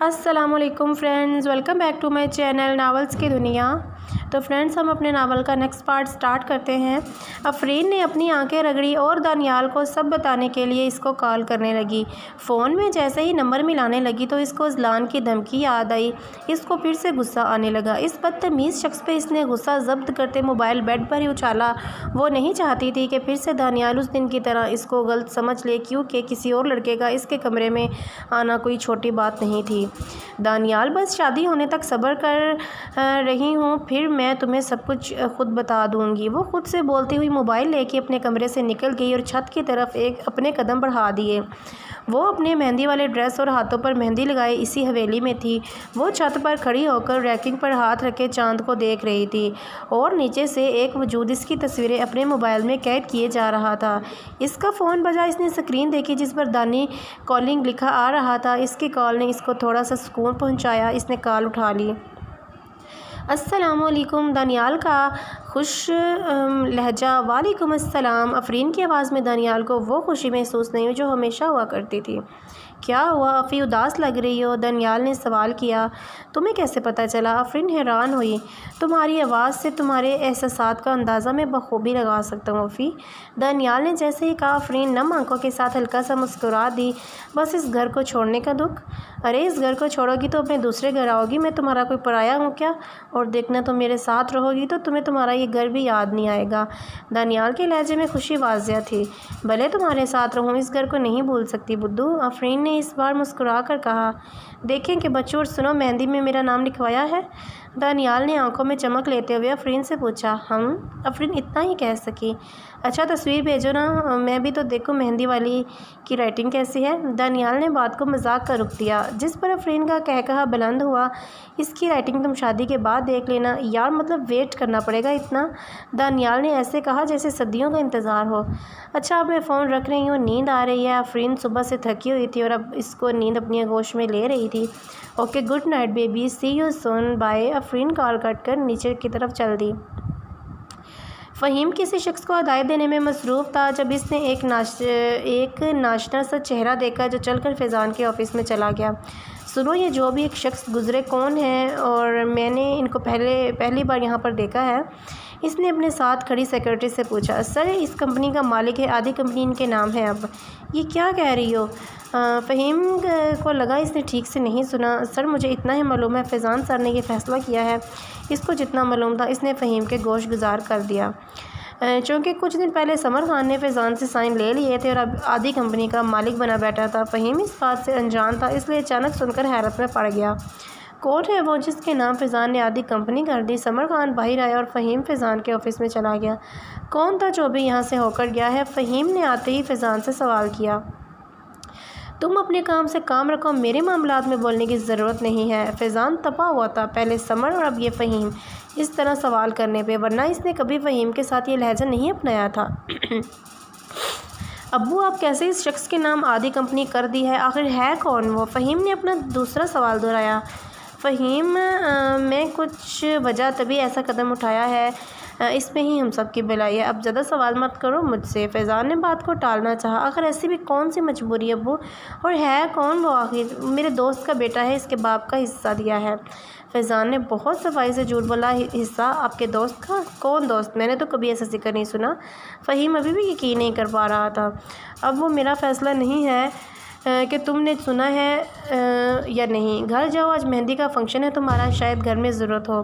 السلام علیکم friends, welcome back to my channel novels کی دنیا۔ تو فرینڈز، ہم اپنے ناول کا نیکسٹ پارٹ سٹارٹ کرتے ہیں۔ آفرین نے اپنی آنکھیں رگڑی اور دانیال کو سب بتانے کے لیے اس کو کال کرنے لگی۔ فون میں جیسے ہی نمبر ملانے لگی تو اس کو اذلان کی دھمکی یاد آئی۔ اس کو پھر سے غصہ آنے لگا۔ اس بدتمیز شخص پہ اس نے غصہ ضبط کرتے موبائل بیڈ پر ہی اچھالا۔ وہ نہیں چاہتی تھی کہ پھر سے دانیال اس دن کی طرح اس کو غلط سمجھ لے، کیونکہ کسی اور لڑکے کا اس کے کمرے میں آنا کوئی چھوٹی بات نہیں تھی۔ دانیال، بس شادی ہونے تک صبر کر رہی ہوں، پھر میں تمہیں سب کچھ خود بتا دوں گی۔ وہ خود سے بولتی ہوئی موبائل لے کے اپنے کمرے سے نکل گئی اور چھت کی طرف اپنے قدم بڑھا دیے۔ وہ اپنے مہندی والے ڈریس اور ہاتھوں پر مہندی لگائے اسی حویلی میں تھی۔ وہ چھت پر کھڑی ہو کر ریکنگ پر ہاتھ رکھے چاند کو دیکھ رہی تھی اور نیچے سے ایک وجود اس کی تصویریں اپنے موبائل میں قید کیے جا رہا تھا۔ اس کا فون بجا۔ اس نے اسکرین دیکھی جس پر دانی کالنگ لکھا آ رہا تھا۔ اس کی کال نے اس کو تھوڑا سا سکون پہنچایا۔ اس نے کال اٹھا لی۔ السلام علیکم، دانیال کا خوش لہجہ۔ وعلیکم السلام۔ آفرین کی آواز میں دانیال کو وہ خوشی محسوس نہیں ہوئی جو ہمیشہ ہوا کرتی تھی۔ کیا ہوا آفی، اداس لگ رہی ہو؟ دانیال نے سوال کیا۔ تمہیں کیسے پتہ چلا؟ آفرین حیران ہوئی۔ تمہاری آواز سے تمہارے احساسات کا اندازہ میں بخوبی لگا سکتا ہوں آفی۔ دانیال نے جیسے ہی کہا، آفرین نم آنکھوں کے ساتھ ہلکا سا مسکرا دی۔ بس اس گھر کو چھوڑنے کا دکھ؟ ارے اس گھر کو چھوڑو گی تو اپنے دوسرے گھر آؤ گی؟ میں تمہارا کوئی پرایا ہوں کیا؟ اور دیکھنا، تم میرے ساتھ رہو گی تو تمہیں تمہارا یہ گھر بھی یاد نہیں آئے گا۔ دانیال کے لہجے میں خوشی واضح تھی۔ بھلے تمہارے ساتھ رہوں، اس گھر کو نہیں بھول سکتی بدھو، آفرین نے اس بار مسکرا کر کہا۔ دیکھیں کہ بچوں، اور سنو، مہندی میں میرا نام لکھوایا ہے؟ دانیال نے آنکھوں میں چمک لیتے ہوئے آفرین سے پوچھا۔ آفرین اتنا ہی کہہ سکی۔ اچھا تصویر بھیجو نا، میں بھی تو دیکھوں مہندی والی کی رائٹنگ کیسی ہے۔ دانیال نے بات کو مذاق کر رک دیا، جس پر آفرین کا کہا بلند ہوا۔ اس کی رائٹنگ تم شادی کے بعد دیکھ لینا۔ یار مطلب ویٹ کرنا پڑے گا اتنا؟ دانیال نے ایسے کہا جیسے صدیوں کا انتظار ہو۔ اچھا اب میں فون رکھ رہی ہوں، نیند آ رہی ہے۔ آفرین صبح سے تھکی ہوئی تھی اور اب اس کو نیند اپنی آغوش میں لے رہی تھی۔ Okay good night baby, see you soon, bye. Afreen call cut کر نیچے کی طرف چل دی۔ فہیم کسی شخص کو ہدایت دینے میں مصروف تھا جب اس نے ایک ناشنا سا چہرہ دیکھا جو چل کر فیضان کے آفس میں چلا گیا۔ سنو، یہ جو بھی ایک شخص گزرے کون ہے اور میں نے ان کو پہلی بار یہاں پر دیکھا ہے؟ اس نے اپنے ساتھ کھڑی سیکرٹری سے پوچھا۔ سر اس کمپنی کا مالک ہے، آدھی کمپنی ان کے نام ہے۔ اب یہ کیا کہہ رہی ہو؟ فہیم کو لگا اس نے ٹھیک سے نہیں سنا۔ سر مجھے اتنا ہی معلوم ہے، فیضان سر نے یہ فیصلہ کیا ہے۔ اس کو جتنا معلوم تھا اس نے فہیم کے گوش گزار کر دیا۔ چونکہ کچھ دن پہلے سمر خان نے فیضان سے سائن لے لیے تھے اور اب آدھی کمپنی کا مالک بنا بیٹھا تھا۔ فہیم اس بات سے انجان تھا، اس لیے اچانک سن کر حیرت میں پڑ گیا۔ کون ہے وہ جس کے نام فیضان نے آدھی کمپنی کر دی؟ سمر خان باہر آیا اور فہیم فیضان کے آفس میں چلا گیا۔ کون تھا جو بھی یہاں سے ہو کر گیا ہے؟ فہیم نے آتے ہی فیضان سے سوال کیا۔ تم اپنے کام سے کام رکھو، میرے معاملات میں بولنے کی ضرورت نہیں ہے۔ فیضان تپا ہوا تھا، پہلے سمر اور اب یہ فہیم، اس طرح سوال کرنے پہ، ورنہ اس نے کبھی فہیم کے ساتھ یہ لہجہ نہیں اپنایا تھا۔ ابو آپ کیسے اس شخص کے نام آدھی کمپنی کر دی ہے؟ آخر ہے کون وہ؟ فہیم نے اپنا دوسرا سوال دہرایا۔ فہیم میں کچھ وجہ تبھی ایسا قدم اٹھایا ہے، اس میں ہی ہم سب کی بھلائی ہے۔ اب زیادہ سوال مت کرو مجھ سے۔ فیضان نے بات کو ٹالنا چاہا۔ آخر ایسی بھی کون سی مجبوری ابو؟ اور ہے کون وہ آخر؟ میرے دوست کا بیٹا ہے، اس کے باپ کا حصہ دیا ہے۔ فیضان نے بہت صفائی سے جھوٹ بولا۔ حصہ آپ کے دوست کا؟ کون دوست؟ میں نے تو کبھی ایسا ذکر نہیں سنا۔ فہیم ابھی بھی یقین نہیں کر پا رہا تھا۔ اب وہ میرا فیصلہ نہیں ہے کہ تم نے سنا ہے یا نہیں۔ گھر جاؤ، آج مہندی کا فنکشن ہے تمہارا، شاید گھر میں ضرورت ہو۔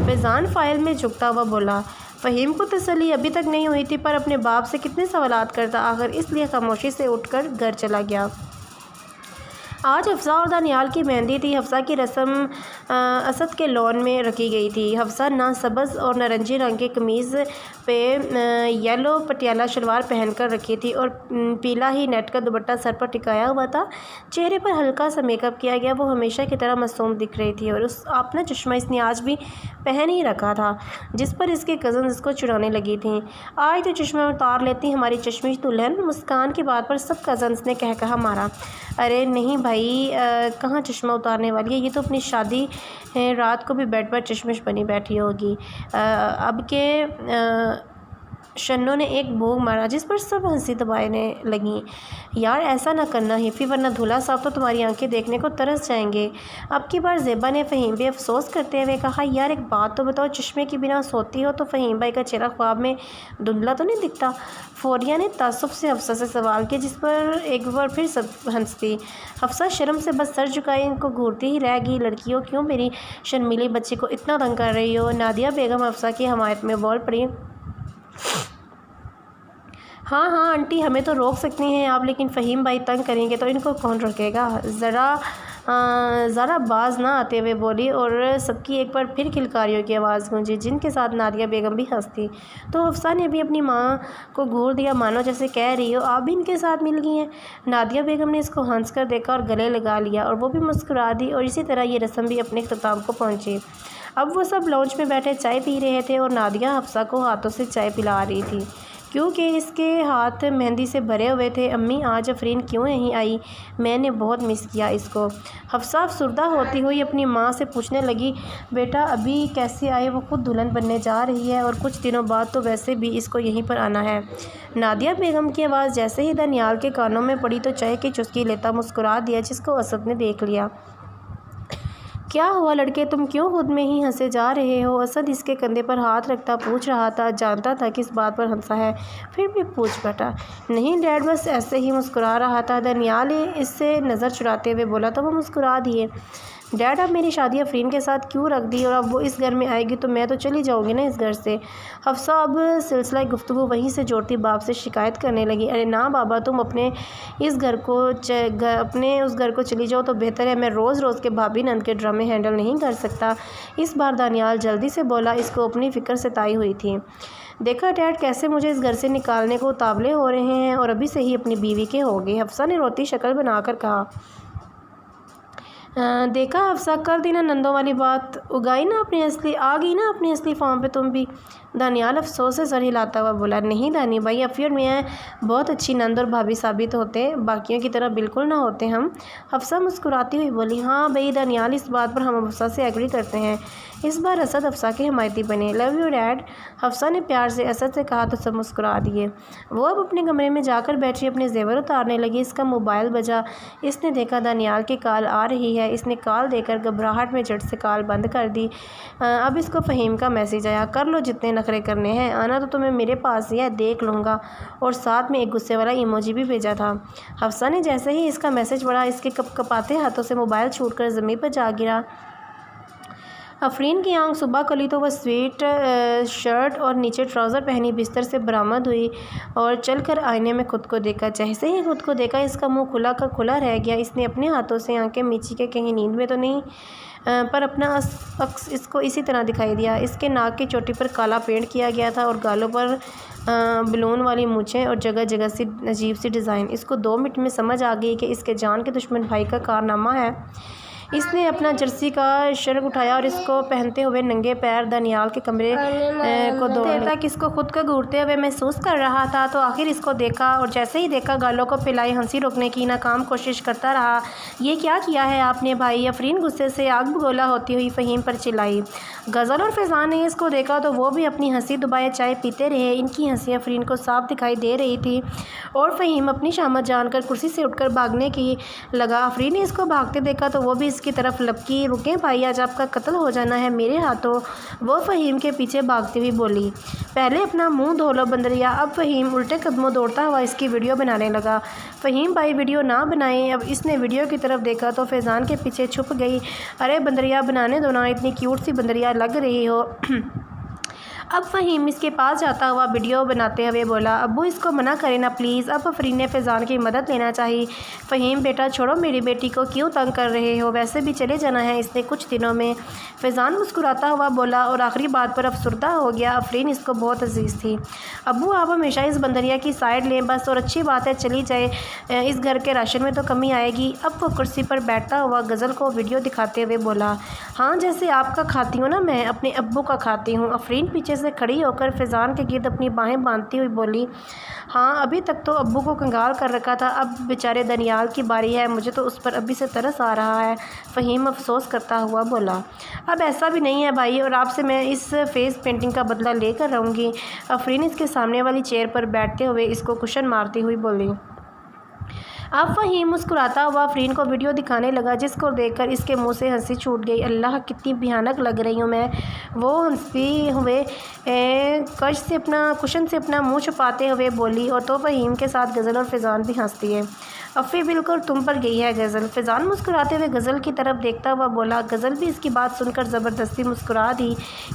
فیضان فائل میں جھکتا ہوا بولا۔ فہیم کو تسلی ابھی تک نہیں ہوئی تھی، پر اپنے باپ سے کتنے سوالات کرتا آخر، اس لیے خاموشی سے اٹھ کر گھر چلا گیا۔ آج حفصہ اور دانیال کی مہندی تھی۔ حفصہ کی رسم اسد کے لون میں رکھی گئی تھی۔ حفصہ نہ سبز اور نارنجی رنگ کی قمیض پہ یلو پٹیالہ شلوار پہن کر رکھی تھی اور پیلا ہی نیٹ کا دوپٹہ سر پر ٹکایا ہوا تھا۔ چہرے پر ہلکا سا میک اپ کیا گیا۔ وہ ہمیشہ کی طرح معصوم دکھ رہی تھی اور اپنا چشمہ اس نے آج بھی پہن ہی رکھا تھا، جس پر اس کے کزنز اس کو چڑھانے لگی تھیں۔ آج تو چشمہ اتار لیتی ہماری چشمش دلہن۔ مسکان کی بات پر سب کزنز نے کہا مارا۔ ارے نہیں بھائی، کہاں چشمہ اتارنے والی ہے، یہ تو اپنی شادی رات کو بھی بیڈ پر چشمش بنی بیٹھی ہوگی۔ اب کہ شنو نے ایک بھونک مارا جس پر سب ہنسی دبانے لگیں۔ یار ایسا نہ کرنا حفی، ورنہ دھولا صاحب تو تمہاری آنکھیں دیکھنے کو ترس جائیں گے۔ اب کی بار زیبا نے فہیم پہ افسوس کرتے ہوئے کہا، یار ایک بات تو بتاؤ، چشمے کے بنا سوتی ہو تو فہیم بھائی کا چہرہ خواب میں دھندلا تو نہیں دکھتا؟ فوریہ نے تعصب سے حفصہ سے سوال کیا، جس پر ایک بار پھر سب ہنس دی۔ حفصہ شرم سے بس سر جھکائے ان کو گھورتی ہی رہ گئی۔ لڑکیوں، کیوں میری شرمیلی بچی کو اتنا تنگ کر رہی ہو؟ نادیہ بیگم حفصہ کی حمایت میں بول پڑی۔ ہاں ہاں آنٹی، ہمیں تو روک سکتی ہیں آپ، لیکن فہیم بھائی تنگ کریں گے تو ان کو کون روکے گا؟ ذرا باز نہ آتے ہوئے بولی، اور سب کی ایک بار پھر کھلکاریوں کی آواز گونجی، جن کے ساتھ نادیہ بیگم بھی ہنس تھی۔ تو حفصہ نے بھی اپنی ماں کو گھور دیا، مانو جیسے کہہ رہی ہو آپ بھی ان کے ساتھ مل گئی ہیں۔ نادیہ بیگم نے اس کو ہنس کر دیکھا اور گلے لگا لیا، اور وہ بھی مسکرا دی، اور اسی طرح یہ رسم بھی اپنے اختتام کو پہنچی۔ اب وہ سب لاؤنج میں بیٹھے چائے پی رہے تھے، اور نادیہ حفصہ کو ہاتھوں سے چائے پلا رہی تھی، کیونکہ اس کے ہاتھ مہندی سے بھرے ہوئے تھے۔ امی آج آفرین کیوں نہیں آئی؟ میں نے بہت مس کیا اس کو۔ حفصہ افسردہ ہوتی ہوئی اپنی ماں سے پوچھنے لگی، بیٹا ابھی کیسے آئے؟ وہ خود دلہن بننے جا رہی ہے، اور کچھ دنوں بعد تو ویسے بھی اس کو یہیں پر آنا ہے۔ نادیہ بیگم کی آواز جیسے ہی دانیال کے کانوں میں پڑی تو چائے کی چسکی لیتا مسکرا دیا، جس کو اسد نے دیکھ لیا۔ کیا ہوا لڑکے، تم کیوں خود میں ہی ہنسے جا رہے ہو؟ اسد اس کے کندھے پر ہاتھ رکھتا پوچھ رہا تھا، جانتا تھا کس بات پر ہنسا ہے، پھر بھی پوچھ بیٹھا۔ نہیں ڈیڈ، بس ایسے ہی مسکرا رہا تھا۔ دانیال اس سے نظر چراتے ہوئے بولا تو وہ مسکرا دیے۔ ڈیڈ اب میری شادی آفرین کے ساتھ کیوں رکھ دی؟ اور اب وہ اس گھر میں آئے گی تو میں تو چلی جاؤں گی نا اس گھر سے۔ حفصہ اب سلسلہ گفتگو وہیں سے جوڑتی باپ سے شکایت کرنے لگی، ارے نا بابا، تم اپنے اس گھر کو چلی جاؤ تو بہتر ہے، میں روز روز کے بھابھی نند کے ڈرامے ہینڈل نہیں کر سکتا۔ اس بار دانیال جلدی سے بولا، اس کو اپنی فکر ستائی ہوئی تھی۔ دیکھا ڈیڈ کیسے مجھے اس گھر سے نکالنے کو اتاولے ہو رہے ہیں، اور ابھی سے ہی اپنی بیوی کے ہو گئے۔ حفصہ نے روتی شکل بنا کر کہا۔ دیکھا حفصہ، کر دی نا نندوں والی بات، آ گئی نا اپنی اصلی فارم پہ تم بھی۔ دانیال افسوس سے سر ہلاتا ہوا بولا، نہیں دانی بھائی، افی اور میں بہت اچھی نند اور بھابھی ثابت ہوتے، باقیوں کی طرح بالکل نہ ہوتے ہم۔ حفصہ مسکراتی ہوئی بولی، ہاں بھائی دانیال، اس بات پر ہم حفصہ سے ایگری کرتے ہیں۔ اس بار اسد حفصہ کے حمایتی بنے۔ لو یو ڈیڈ، حفصہ نے پیار سے اسد سے کہا تو سب مسکرا دیے۔ وہ اب اپنے کمرے میں جا کر بیٹھی اپنے زیور اتارنے لگی۔ اس کا موبائل بجا، اس نے دیکھا دانیال کی کال آ رہی ہے۔ اس نے کال دے کر گھبراہٹ میں جھٹ سے کال بند کر دی۔ اب اس کو فہیم کا میسج آیا، کر لو جتنے نخرے کرنے ہیں، آنا تو تمہیں میرے پاس ہی ہے، دیکھ لوں گا، اور ساتھ میں ایک غصے والا ایموجی بھی بھیجا تھا۔ حفصہ نے جیسے ہی اس کا میسج پڑھا، اس کے کپ کپاتے ہاتھوں سے موبائل چھوٹ کر زمین پر جا گرا۔ آفرین کی آنکھ صبح کھلی تو وہ سویٹ شرٹ اور نیچے ٹراؤزر پہنی بستر سے برآمد ہوئی اور چل کر آئینے میں خود کو دیکھا۔ جیسے ہی خود کو دیکھا، اس کا منہ کھلا کا کھلا رہ گیا۔ اس نے اپنے ہاتھوں سے آنکھیں میچی کے کہیں نیند میں تو نہیں، پر اپنا عکس اس کو اسی طرح دکھائی دیا۔ اس کے ناک کی چوٹی پر کالا پینٹ کیا گیا تھا، اور گالوں پر بلون والی مونچھیں اور جگہ جگہ سی عجیب سی ڈیزائن۔ اس کو 2 منٹ میں سمجھ آ گئی کہ اس کے جان کے دشمن بھائی کا کارنامہ ہے۔ اس نے اپنا جرسی کا شرگ اٹھایا اور اس کو پہنتے ہوئے ننگے پیر دانیال کے کمرے کو دوڑنے تک اس کو خود کو گھورتے ہوئے محسوس کر رہا تھا، تو آخر اس کو دیکھا، اور جیسے ہی دیکھا گالوں کو پھیلائی ہنسی روکنے کی ناکام کوشش کرتا رہا۔ یہ کیا کیا ہے آپ نے بھائی؟ آفرین غصے سے آگ بگولا ہوتی ہوئی فہیم پر چلائی۔ غزل اور فیضان نے اس کو دیکھا تو وہ بھی اپنی ہنسی دبائے چائے پیتے رہے۔ ان کی ہنسی آفرین کو صاف دکھائی دے رہی تھی، اور فہیم اپنی شامت جان کر کرسی سے اٹھ کر بھاگنے کی لگا۔ آفرین نے اس کو بھاگتے دیکھا تو وہ بھی اس کی طرف لپکی۔ رکیں بھائی، آج آپ کا قتل ہو جانا ہے میرے ہاتھوں، وہ فہیم کے پیچھے بھاگتی ہوئی بولی۔ پہلے اپنا منہ دھو لو بندریا۔ اب فہیم الٹے قدموں دوڑتا ہوا اس کی ویڈیو بنانے لگا۔ فہیم بھائی ویڈیو نہ بنائیں۔ اب اس نے ویڈیو کی طرف دیکھا تو فیضان کے پیچھے چھپ گئی۔ ارے بندریا بنانے دو نا، اتنی کیوٹ سی بندریا لگ رہی ہو۔ اب فہیم اس کے پاس جاتا ہوا ویڈیو بناتے ہوئے بولا، ابو اس کو منع کریں نا پلیز۔ اب آفرین نے فیضان کی مدد لینا چاہی۔ فہیم بیٹا چھوڑو میری بیٹی کو، کیوں تنگ کر رہے ہو؟ ویسے بھی چلے جانا ہے اس نے کچھ دنوں میں۔ فیضان مسکراتا ہوا بولا، اور آخری بات پر افسردہ ہو گیا۔ آفرین اس کو بہت عزیز تھی۔ ابو آپ ہمیشہ اس بندریا کی سائڈ لیں بس، اور اچھی بات ہے چلی جائے، اس گھر کے راشن میں تو کمی آئے گی۔ اب وہ کرسی پر بیٹھتا ہوا غزل کو ویڈیو دکھاتے ہوئے بولا، ہاں جیسے آپ کا کھاتی ہوں نا میں، اپنے ابو کا کھاتی ہوں۔ آفرین پیچھے پیچھے سے کھڑی ہو کر فیضان کے گرد اپنی باہیں باندھتی ہوئی بولی، ہاں ابھی تک تو ابو کو کنگال کر رکھا تھا، اب بیچارے دانیال کی باری ہے، مجھے تو اس پر ابھی سے ترس آ رہا ہے۔ فہیم افسوس کرتا ہوا بولا، اب ایسا بھی نہیں ہے بھائی، اور آپ سے میں اس فیس پینٹنگ کا بدلہ لے کر رہوں گی۔ آفرین اس کے سامنے والی چیئر پر بیٹھتے ہوئے اس کو کشن مارتی ہوئی بولی۔ اب فہیم مسکراتا ہوا آفرین کو ویڈیو دکھانے لگا، جس کو دیکھ کر اس کے منہ سے ہنسی چھوٹ گئی۔ اللہ کتنی بھیانک لگ رہی ہوں میں، وہ ہنستے ہوئے کشن سے اپنا منہ چھپاتے ہوئے بولی، اور تو فہیم کے ساتھ غزل اور فیضان بھی ہنستی ہے۔ افی بالکل تم پر گئی ہے غزل۔ فیضان مسکراتے ہوئے غزل کی طرف دیکھتا ہوا بولا۔ غزل بھی اس کی بات سن کر زبردستی مسکرا دی،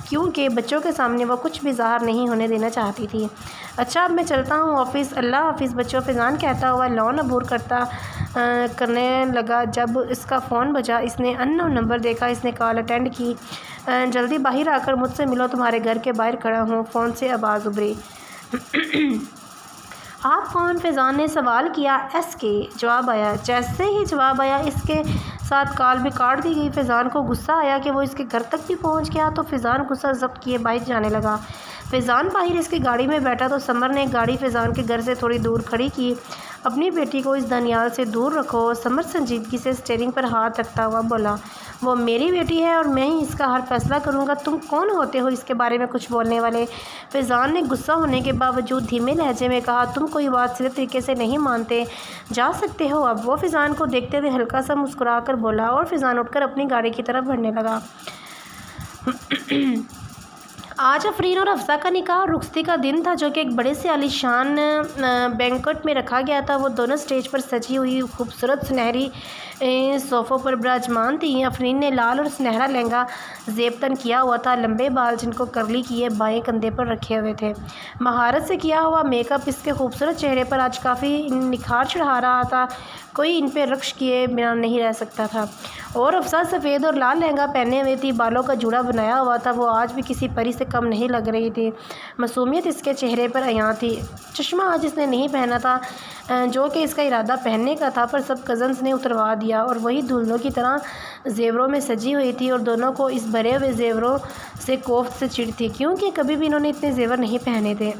کیونکہ بچوں کے سامنے وہ کچھ بھی ظاہر نہیں ہونے دینا چاہتی تھی۔ اچھا اب میں چلتا ہوں آفس، اللہ حافظ بچوں، فیضان کہتا ہوا لان عبور کرنے لگا۔ جب اس کا فون بجا، اس نے ان نون نمبر دیکھا، اس نے کال اٹینڈ کی۔ جلدی باہر آ کر مجھ سے ملو، تمہارے گھر کے باہر کھڑا ہوں، فون سے آواز ابھری۔ آپ کون؟ فیضان نے سوال کیا۔ ایس کے جواب آیا۔ جیسے ہی جواب آیا اس کے ساتھ کال بھی کاٹ دی گئی۔ فیضان کو غصہ آیا کہ وہ اس کے گھر تک بھی پہنچ گیا، تو فیضان غصہ ضبط کیے باہر جانے لگا۔ فیضان باہر اس کی گاڑی میں بیٹھا تو سمر نے گاڑی فیضان کے گھر سے تھوڑی دور کھڑی کی۔ اپنی بیٹی کو اس دانیال سے دور رکھو، سمر سنجیدگی سے اسٹیئرنگ پر ہاتھ رکھتا ہوا بولا۔ وہ میری بیٹی ہے اور میں ہی اس کا ہر فیصلہ کروں گا، تم کون ہوتے ہو اس کے بارے میں کچھ بولنے والے؟ فیضان نے غصہ ہونے کے باوجود دھیمے لہجے میں کہا، تم کوئی بات سیدھے طریقے سے نہیں مانتے، جا سکتے ہو اب۔ وہ فیضان کو دیکھتے ہوئے ہلکا سا مسکرا کر بولا، اور فیضان اٹھ کر اپنی گاڑی کی طرف بڑھنے لگا۔ آج آفرین اور حفصہ کا نکاح اور رخصتی کا دن تھا، جو کہ ایک بڑے سے عالی شان بینکوٹ میں رکھا گیا تھا۔ وہ دونوں سٹیج پر سجی ہوئی خوبصورت سنہری صوفوں پر براجمان تھیں۔ آفرین نے لال اور سنہرا لہنگا زیب تن کیا ہوا تھا، لمبے بال جن کو کرلی کیے بائیں کندھے پر رکھے ہوئے تھے۔ مہارت سے کیا ہوا میک اپ اس کے خوبصورت چہرے پر آج کافی نکھار چڑھا رہا تھا، کوئی ان پہ رقص کیے بنا نہیں رہ سکتا تھا۔ اور حفصہ سفید اور لال لہنگا پہنے ہوئی تھی، بالوں کا جوڑا بنایا ہوا تھا، وہ آج بھی کسی پری سے کم نہیں لگ رہی تھی۔ معصومیت اس کے چہرے پر عیاں تھی۔ چشمہ آج اس نے نہیں پہنا تھا، جو کہ اس کا ارادہ پہننے کا تھا، پر سب کزنز نے اتروا دیا، اور وہی دلہنوں کی طرح زیوروں میں سجی ہوئی تھی، اور دونوں کو اس بھرے ہوئے زیوروں سے کوفت سے چڑ تھی، کیونکہ کبھی بھی انہوں نے اتنے زیور نہیں پہنے تھے۔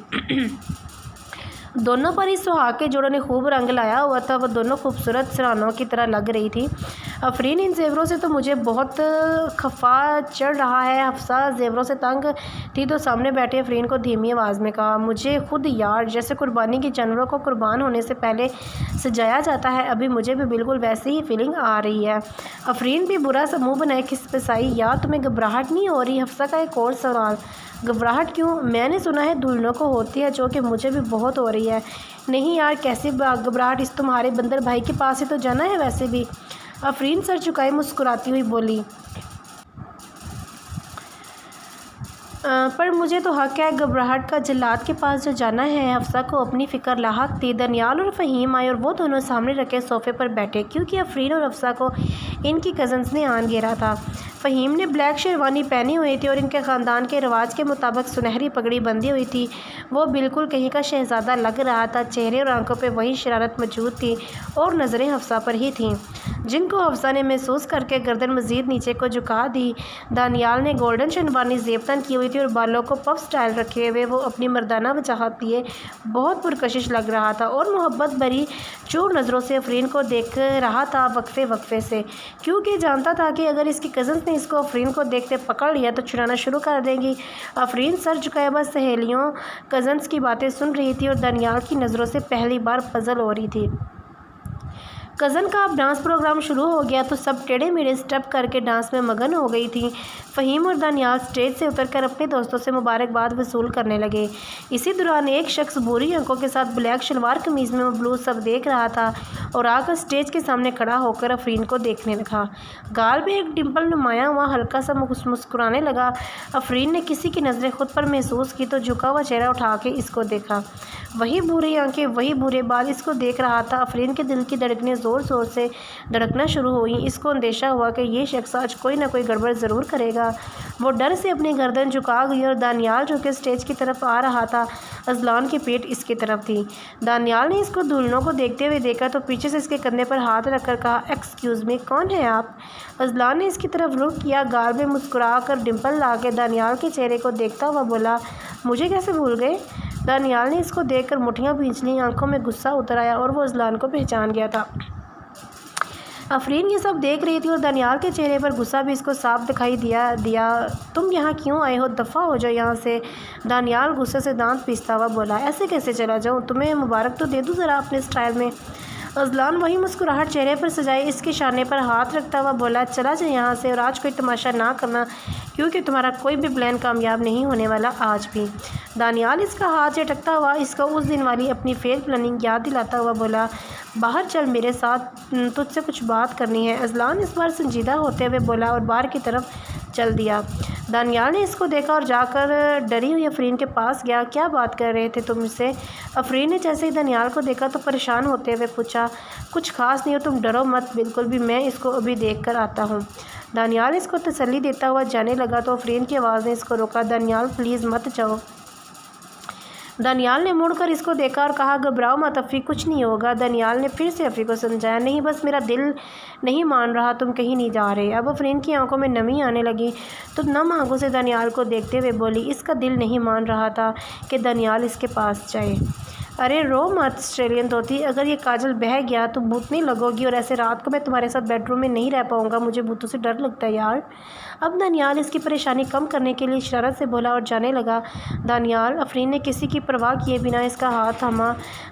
دونوں پر اس سہاگ کے جوڑوں نے خوب رنگ لایا ہوا تھا، وہ دونوں خوبصورت سرانوں کی طرح لگ رہی تھی۔ آفرین، ان زیوروں سے تو مجھے بہت خفا چڑھ رہا ہے۔ حفصہ زیوروں سے تنگ تھی تو سامنے بیٹھے آفرین کو دھیمی آواز میں کہا، مجھے خود یار جیسے قربانی کے جانوروں کو قربان ہونے سے پہلے سجایا جاتا ہے، ابھی مجھے بھی بالکل ویسی ہی فیلنگ آ رہی ہے۔ آفرین بھی برا سا منہ بنائے کھسپسائی، یار تمہیں گھبراہٹ نہیں ہو رہی؟ حفصہ کا ایک اور سوال، گھبراہٹ کیوں؟ میں نے سنا ہے دلہنوں کو ہوتی ہے، جو کہ مجھے بھی بہت ہو رہی ہے۔ نہیں یار، کیسی گھبراہٹ؟ اس تمہارے بندر بھائی کے پاس ہی تو جانا ہے ویسے بھی۔ آفرین سر جھکائے مسکراتی ہوئی بولی، پر مجھے تو حق ہے گھبراہٹ کا، جلاد کے پاس جو جانا ہے۔ حفصہ کو اپنی فکر لاحق تھی۔ دانیال اور فہیم آئے اور وہ دونوں سامنے رکھے صوفے پر بیٹھے، کیونکہ آفرین اور حفصہ کو ان کی کزنز نے آن گھیرا تھا۔ فہیم نے بلیک شیروانی پہنی ہوئی تھی اور ان کے خاندان کے رواج کے مطابق سنہری پگڑی بندھی ہوئی تھی۔ وہ بالکل کہیں کا شہزادہ لگ رہا تھا۔ چہرے اور آنکھوں پہ وہی شرارت موجود تھی، اور نظریں حفصہ پر ہی تھیں، جن کو حفصہ نے محسوس کر کے گردن مزید نیچے کو جھکا دی۔ دانیال نے گولڈن شیروانی زیب تن کی ہوئی تھی اور بالوں کو پف سٹائل رکھے ہوئے وہ اپنی مردانہ وجاہت لیے بہت پرکشش لگ رہا تھا، اور محبت بھری چور نظروں سے آفرین کو دیکھ رہا تھا وقفے وقفے سے، کیونکہ جانتا تھا کہ اگر اس کی کزنز نے اس کو آفرین کو دیکھتے پکڑ لیا تو چڑھانا شروع کر دیں گی۔ آفرین سر جھکائے بس سہیلیوں کزنز کی باتیں سن رہی تھی، اور دانیال کی نظروں سے پہلی بار پزل ہو رہی تھی۔ کزن کا اب ڈانس پروگرام شروع ہو گیا تو سب ٹیڑھے میڑھے اسٹیپ کر کے ڈانس میں مگن ہو گئی تھیں۔ فہیم اور دانیال اسٹیج سے اتر کر اپنے دوستوں سے مبارکباد وصول کرنے لگے۔ اسی دوران ایک شخص بھوری آنکھوں کے ساتھ بلیک شلوار قمیض میں مبلوط سب دیکھ رہا تھا، اور آ کر اسٹیج کے سامنے کھڑا ہو کر آفرین کو دیکھنے لگا۔ گال میں ایک ڈمپل نمایاں ہوا، ہلکا سا مسکرانے لگا۔ آفرین نے کسی کی نظریں خود پر محسوس کی تو جھکا ہوا چہرہ اٹھا کے اس کو دیکھا۔ وہی بھوری آنکھیں، وہی بھورے بال اس کو دیکھ رہا تھا۔ آفرین کے دل کی دھڑکنیں زور زور سے دھڑکنا شروع ہوئی۔ اس کو اندیشہ ہوا کہ یہ شخص آج کوئی نہ کوئی گڑبڑ ضرور کرے گا۔ وہ ڈر سے اپنی گردن جھکا گئی اور دانیال جو کہ اسٹیج کی طرف آ رہا تھا، اذلان کی پیٹھ اس کی طرف تھی۔ دانیال نے اس کو دلہنوں کو دیکھتے ہوئے دیکھا تو پیچھے سے اس کے کندھے پر ہاتھ رکھ کر کہا، ایکسکیوز می، کون ہیں آپ؟ اذلان نے اس کی طرف رخ کیا، گال میں مسکرا کر ڈمپل لا کے دانیال کے چہرے کو دیکھتا ہوا بولا، مجھے کیسے بھول گئے؟ دانیال نے اس کو دیکھ کر مٹھیاں بھینچ لیں، آنکھوں میں غصہ اتر آیا اور وہ اذلان کو پہچان گیا تھا۔ آفرین یہ سب دیکھ رہی تھی اور دانیال کے چہرے پر غصہ بھی اس کو صاف دکھائی دیا۔ تم یہاں کیوں آئے ہو؟ دفع ہو جاؤ یہاں سے۔ دانیال غصے سے دانت پیستا ہوا بولا، ایسے کیسے چلا جاؤں؟ تمہیں مبارک تو دے دوں ذرا اپنے سٹائل میں۔ اذلان وہی مسکراہٹ چہرے پر سجائے اس کے شانے پر ہاتھ رکھتا ہوا بولا، چلا جا یہاں سے اور آج کوئی تماشا نہ کرنا کیونکہ تمہارا کوئی بھی پلان کامیاب نہیں ہونے والا آج بھی۔ دانیال اس کا ہاتھ جھٹکتا ہوا اس کو اس دن والی اپنی فیل پلاننگ یاد دلاتا ہوا بولا، باہر چل میرے ساتھ، تجھ سے کچھ بات کرنی ہے۔ اذلان اس بار سنجیدہ ہوتے ہوئے بولا اور باہر کی طرف چل دیا۔ دانیال نے اس کو دیکھا اور جا کر ڈری ہوئی آفرین کے پاس گیا، کیا بات کر رہے تھے تم سے؟ آفرین نے جیسے ہی دانیال کو دیکھا تو پریشان ہوتے ہوئے پوچھا، کچھ خاص نہیں، اور تم ڈرو مت بالکل بھی، میں اس کو ابھی دیکھ کر آتا ہوں۔ دانیال اس کو تسلی دیتا ہوا جانے لگا تو آفرین کی آواز نے اس کو روکا، دانیال پلیز مت جاؤ۔ دانیال نے مڑ کر اس کو دیکھا اور کہا، گھبراؤ مت افی، کچھ نہیں ہوگا۔ دانیال نے پھر سے افی کو سمجھایا، نہیں بس میرا دل نہیں مان رہا، تم کہیں نہیں جا رہے۔ اب آفرین کی آنکھوں میں نمی آنے لگی تو نم آنکھوں سے دانیال کو دیکھتے ہوئے بولی، اس کا دل نہیں مان رہا تھا کہ دانیال اس کے پاس جائے۔ ارے رو مت آسٹریلین طوطی، اگر یہ کاجل بہہ گیا تو بھوتنی لگو گی اور ایسے رات کو میں تمہارے ساتھ بیڈ روم میں نہیں رہ پاؤں گا، مجھے بھوتوں سے ڈر لگتا ہے یار۔ اب دانیال اس کی پریشانی کم کرنے کے لیے اشارت سے بولا اور جانے لگا۔ دانیال، آفرین نے کسی کی پرواہ کیے بنا اس کا ہاتھ تھاما۔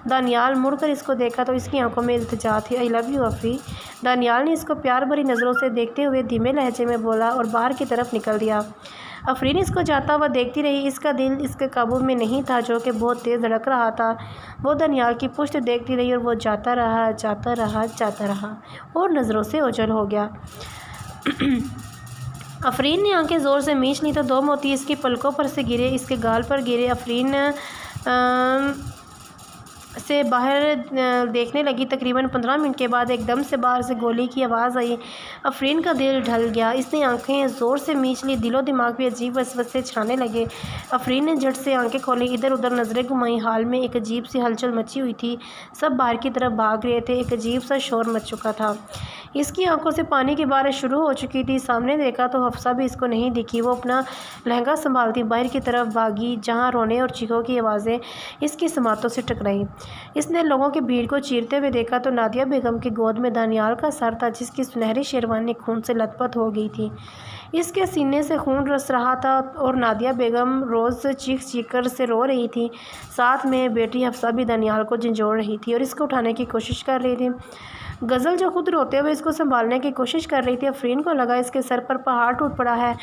دانیال مڑ کر اس کو دیکھا تو اس کی آنکھوں میں التجا تھی، آئی لو یو افی۔ دانیال نے اس کو پیار بھری نظروں سے دیکھتے ہوئے دھیمے لہجے میں بولا اور باہر کی طرف نکل دیا۔ آفرین اس کو جاتا ہوا دیکھتی رہی، اس کا دل اس کے قابو میں نہیں تھا جو کہ بہت تیز دھڑک رہا تھا۔ وہ دانیال کی پشت دیکھتی رہی اور وہ جاتا رہا جاتا رہا جاتا رہا اور نظروں سے اوجھل ہو گیا۔ آفرین نے آنکھیں زور سے مینچ لیں تو دو موتی اس کی پلکوں پر سے گرے، اس کے گال پر گرے۔ آفرین سے باہر دیکھنے لگی۔ تقریباً 15 منٹ کے بعد ایک دم سے باہر سے گولی کی آواز آئی۔ آفرین کا دل ڈھل گیا، اس نے آنکھیں زور سے مینچ لی، دل و دماغ بھی عجیب وسوسے چھانے لگے۔ آفرین نے جھٹ سے آنکھیں کھولیں، ادھر ادھر نظریں گھمائیں، حال میں ایک عجیب سی ہلچل مچی ہوئی تھی، سب باہر کی طرف بھاگ رہے تھے، ایک عجیب سا شور مچ چکا تھا۔ اس کی آنکھوں سے پانی کی بارش شروع ہو چکی تھی۔ سامنے دیکھا تو حفصہ بھی اس کو نہیں دکھی۔ وہ اپنا لہنگا سنبھالتی باہر کی طرف بھاگی جہاں رونے اور چیخوں کی آوازیں اس کی سماعتوں سے ٹکرائیں۔ اس نے لوگوں کی بھیڑ کو چیرتے ہوئے دیکھا تو نادیہ بیگم کی گود میں دانیال کا سر تھا جس کی سنہری شیروانی خون سے لت پت ہو گئی تھی، اس کے سینے سے خون رس رہا تھا اور نادیہ بیگم روز چیخ چیخ کر سے رو رہی تھی، ساتھ میں بیٹی حفصہ بھی دانیال کو جھنجھوڑ رہی تھی اور اس کو اٹھانے کی کوشش کر رہی تھی۔ غزل جو خود روتے ہوئے اس کو سنبھالنے کی کوشش کر رہی تھی، آفرین کو لگا اس کے سر پر پہاڑ ٹوٹ پڑا ہے،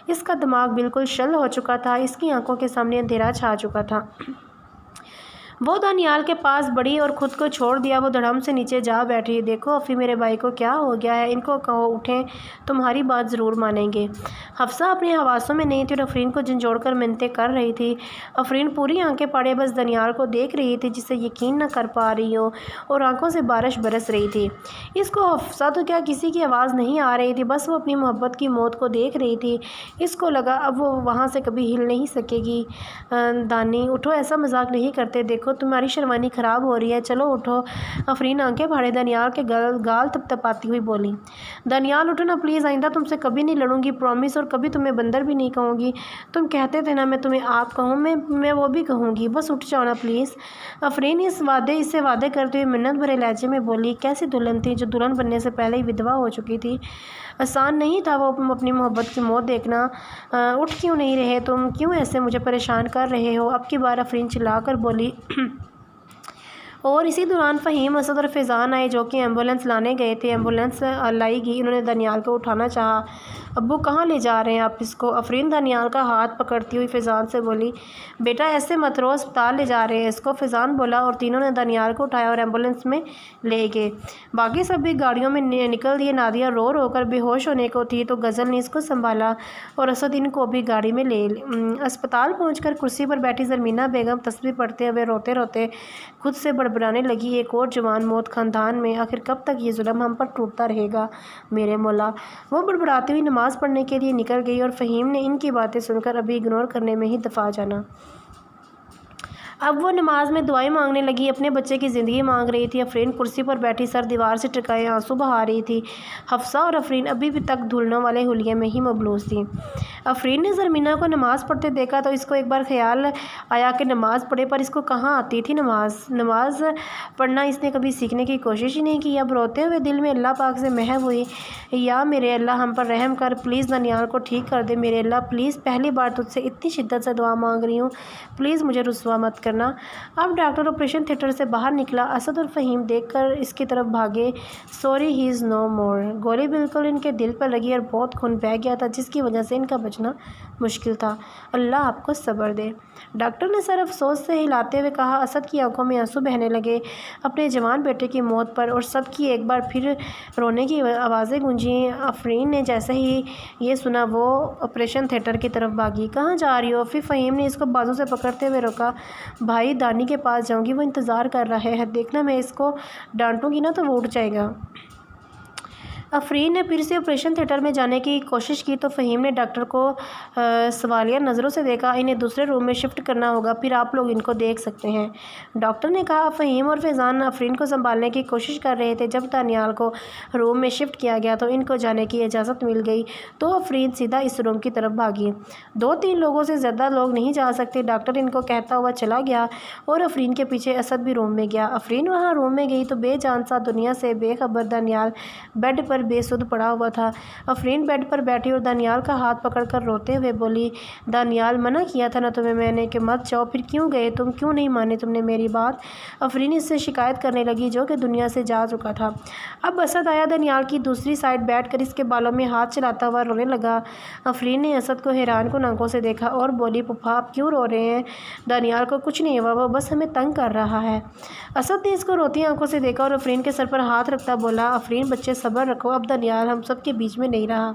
اس کا دماغ بالکل شل ہو چکا تھا، اس کی آنکھوں کے سامنے اندھیرا چھا چکا تھا۔ وہ دانیال کے پاس بڑھی اور خود کو چھوڑ دیا، وہ دھڑم سے نیچے جا بیٹھی۔ دیکھو افی، میرے بھائی کو کیا ہو گیا ہے، ان کو کہو اٹھیں، تمہاری بات ضرور مانیں گے۔ حفصہ اپنے حواسوں میں نہیں تھی اور آفرین کو جھنجھوڑ کر منتیں کر رہی تھی۔ آفرین پوری آنکھیں پاڑے بس دانیال کو دیکھ رہی تھی جسے یقین نہ کر پا رہی ہو، اور آنکھوں سے بارش برس رہی تھی۔ اس کو حفصہ تو کیا کسی کی آواز نہیں آ رہی تھی، بس وہ اپنی محبت کی موت کو دیکھ رہی تھی۔ اس کو لگا اب وہ وہاں سے کبھی ہل نہیں سکے گی۔ دانی اٹھو، ایسا مذاق نہیں کرتے، دیکھو تمہاری شیروانی خراب ہو رہی ہے، چلو اٹھو۔ آفرین آنکھیں پھاڑے دانیال کے گال تپتپاتی ہوئی بولی، دانیال اٹھو نا پلیز، آئندہ تم سے کبھی نہیں لڑوں گی پرامس، اور کبھی تمہیں بندر بھی نہیں کہوں گی۔ تم کہتے تھے نا میں تمہیں آپ کہوں، میں وہ بھی کہوں گی، بس اٹھ جاؤ نا پلیز۔ آفرین اس سے وعدے کرتے ہوئے منت بھرے لہجے میں بولی، کیسی دلہن تھی جو دلہن بننے سے پہلے ہی ودھوا ہو چکی تھی، آسان نہیں تھا وہ اپنی محبت کی موت دیکھنا۔ اٹھ کیوں نہیں رہے تم، کیوں ایسے مجھے پریشان کر رہے ہو؟ اب کی بار آفرین چلا کر بولی۔ اور اسی دوران فہیم، اسد اور فیضان آئے جو کہ ایمبولینس لانے گئے تھے۔ ایمبولینس لائی گئی، انہوں نے دانیال کو اٹھانا چاہا۔ ابو کہاں لے جا رہے ہیں آپ اس کو؟ آفرین دانیال کا ہاتھ پکڑتی ہوئی فیضان سے بولی، بیٹا ایسے مت رو، اسپتال لے جا رہے ہیں اس کو، فیضان بولا، اور تینوں نے دانیال کو اٹھایا اور ایمبولینس میں لے گئے۔ باقی سب بھی گاڑیوں میں نکل دیے۔ نادیہ رو رو کر بے ہوش ہونے کو تھی تو غزل نے اس کو سنبھالا اور اسد ان کو بھی گاڑی میں لے اسپتال پہنچ کر کرسی پر بیٹھی زرمینہ بیگم تسبیح پڑھتے ہوئے روتے روتے خود سے بڑبڑانے لگی، ایک اور جوان موت خاندان میں، آخر کب تک یہ ظلم ہم پر ٹوٹتا رہے گا میرے مولا۔ وہ بڑبڑاتی ہوئی نماز پڑھنے کے لیے نکل گئی اور فہیم نے ان کی باتیں سن کر ابھی اگنور کرنے میں ہی دفعہ جانا۔ اب وہ نماز میں دعائیں مانگنے لگی، اپنے بچے کی زندگی مانگ رہی تھی۔ آفرین کرسی پر بیٹھی سر دیوار سے ٹکائے آنسو بہا رہی تھی۔ حفصہ اور آفرین ابھی بھی تک دھلنوں والے حلیے میں ہی ملبوس تھیں۔ آفرین نے زرمینہ کو نماز پڑھتے دیکھا تو اس کو ایک بار خیال آیا کہ نماز پڑھے، پر اس کو کہاں آتی تھی نماز پڑھنا اس نے کبھی سیکھنے کی کوشش ہی نہیں کی۔ اب روتے ہوئے دل میں اللہ پاک سے محو ہوئی، یا میرے اللہ ہم پر رحم کر، پلیز دانیال کو ٹھیک کر دے میرے اللہ، پلیز پہلی بار تجھ سے اتنی شدت سے دعا مانگ رہی ہوں، پلیز مجھے رسوا مت کرنا۔ اب ڈاکٹر آپریشن تھیٹر سے باہر نکلا، اسد اور فہیم دیکھ کر اس کی طرف بھاگے۔ سوری ہی از نو مور۔ گولی بالکل ان کے دل پر لگی اور بہت خون بہہ گیا تھا، جس کی وجہ سے ان کا بچنا مشکل تھا۔ اللہ آپ کو صبر دے، ڈاکٹر نے سر افسوس سے ہلاتے ہوئے کہا۔ اسد کی آنکھوں میں آنسو بہنے لگے اپنے جوان بیٹے کی موت پر، اور سب کی ایک بار پھر رونے کی آوازیں گونجیں۔ آفرین نے جیسے ہی یہ سنا وہ آپریشن تھیٹر کی طرف بھاگی۔ کہاں جا رہی ہو؟ پھر فہیم نے اس کو بازو سے پکڑتے ہوئے روکا۔ بھائی دانی کے پاس جاؤں گی، وہ انتظار کر رہے ہیں، دیکھنا میں اس کو ڈانٹوں گی نا تو وہ اٹھ جائے گا۔ آفرین نے پھر سے آپریشن تھیٹر میں جانے کی کوشش کی تو فہیم نے ڈاکٹر کو سوالیہ نظروں سے دیکھا۔ انہیں دوسرے روم میں شفٹ کرنا ہوگا، پھر آپ لوگ ان کو دیکھ سکتے ہیں، ڈاکٹر نے کہا۔ فہیم اور فیضان آفرین کو سنبھالنے کی کوشش کر رہے تھے۔ جب دانیال کو روم میں شفٹ کیا گیا تو ان کو جانے کی اجازت مل گئی تو آفرین سیدھا اس روم کی طرف بھاگی۔ 2-3 لوگوں سے زیادہ لوگ نہیں جا سکتے، ڈاکٹر ان کو کہتا ہوا چلا گیا اور آفرین کے پیچھے اسد بھی روم میں گیا۔ آفرین وہاں روم میں گئی تو بے جان سا دنیا سے بے خبر دانیال بیڈ پر بے سدھ پڑا ہوا تھا۔ آفرین بیڈ پر بیٹھی اور دانیال کا ہاتھ پکڑ کر روتے ہوئے بولی، دانیال منع کیا تھا نا تمہیں میں نے کہ مت جاؤ، پھر کیوں گئے تم؟ کیوں نہیں مانی تم نے میری بات؟ آفرین اس سے شکایت کرنے لگی جو کہ دنیا سے جا چکا تھا۔ اب اسد آیا دانیال کی دوسری سائڈ بیٹھ کر اس کے بالوں میں ہاتھ چلاتا ہوا رونے لگا۔ آفرین نے اسد کو حیران کن آنکھوں سے دیکھا اور بولی، پھوپھا آپ کیوں رو رہے ہیں؟ دانیال کو کچھ نہیں ہوا، وہ بس ہمیں تنگ کر رہا ہے۔ اسد نے اس کو روتی آنکھوں سے دیکھا اور آفرین کے سر پر ہاتھ رکھتا بولا، آفرین بچے صبر رکھو، اب دانیال ہم سب کے بیچ میں نہیں رہا۔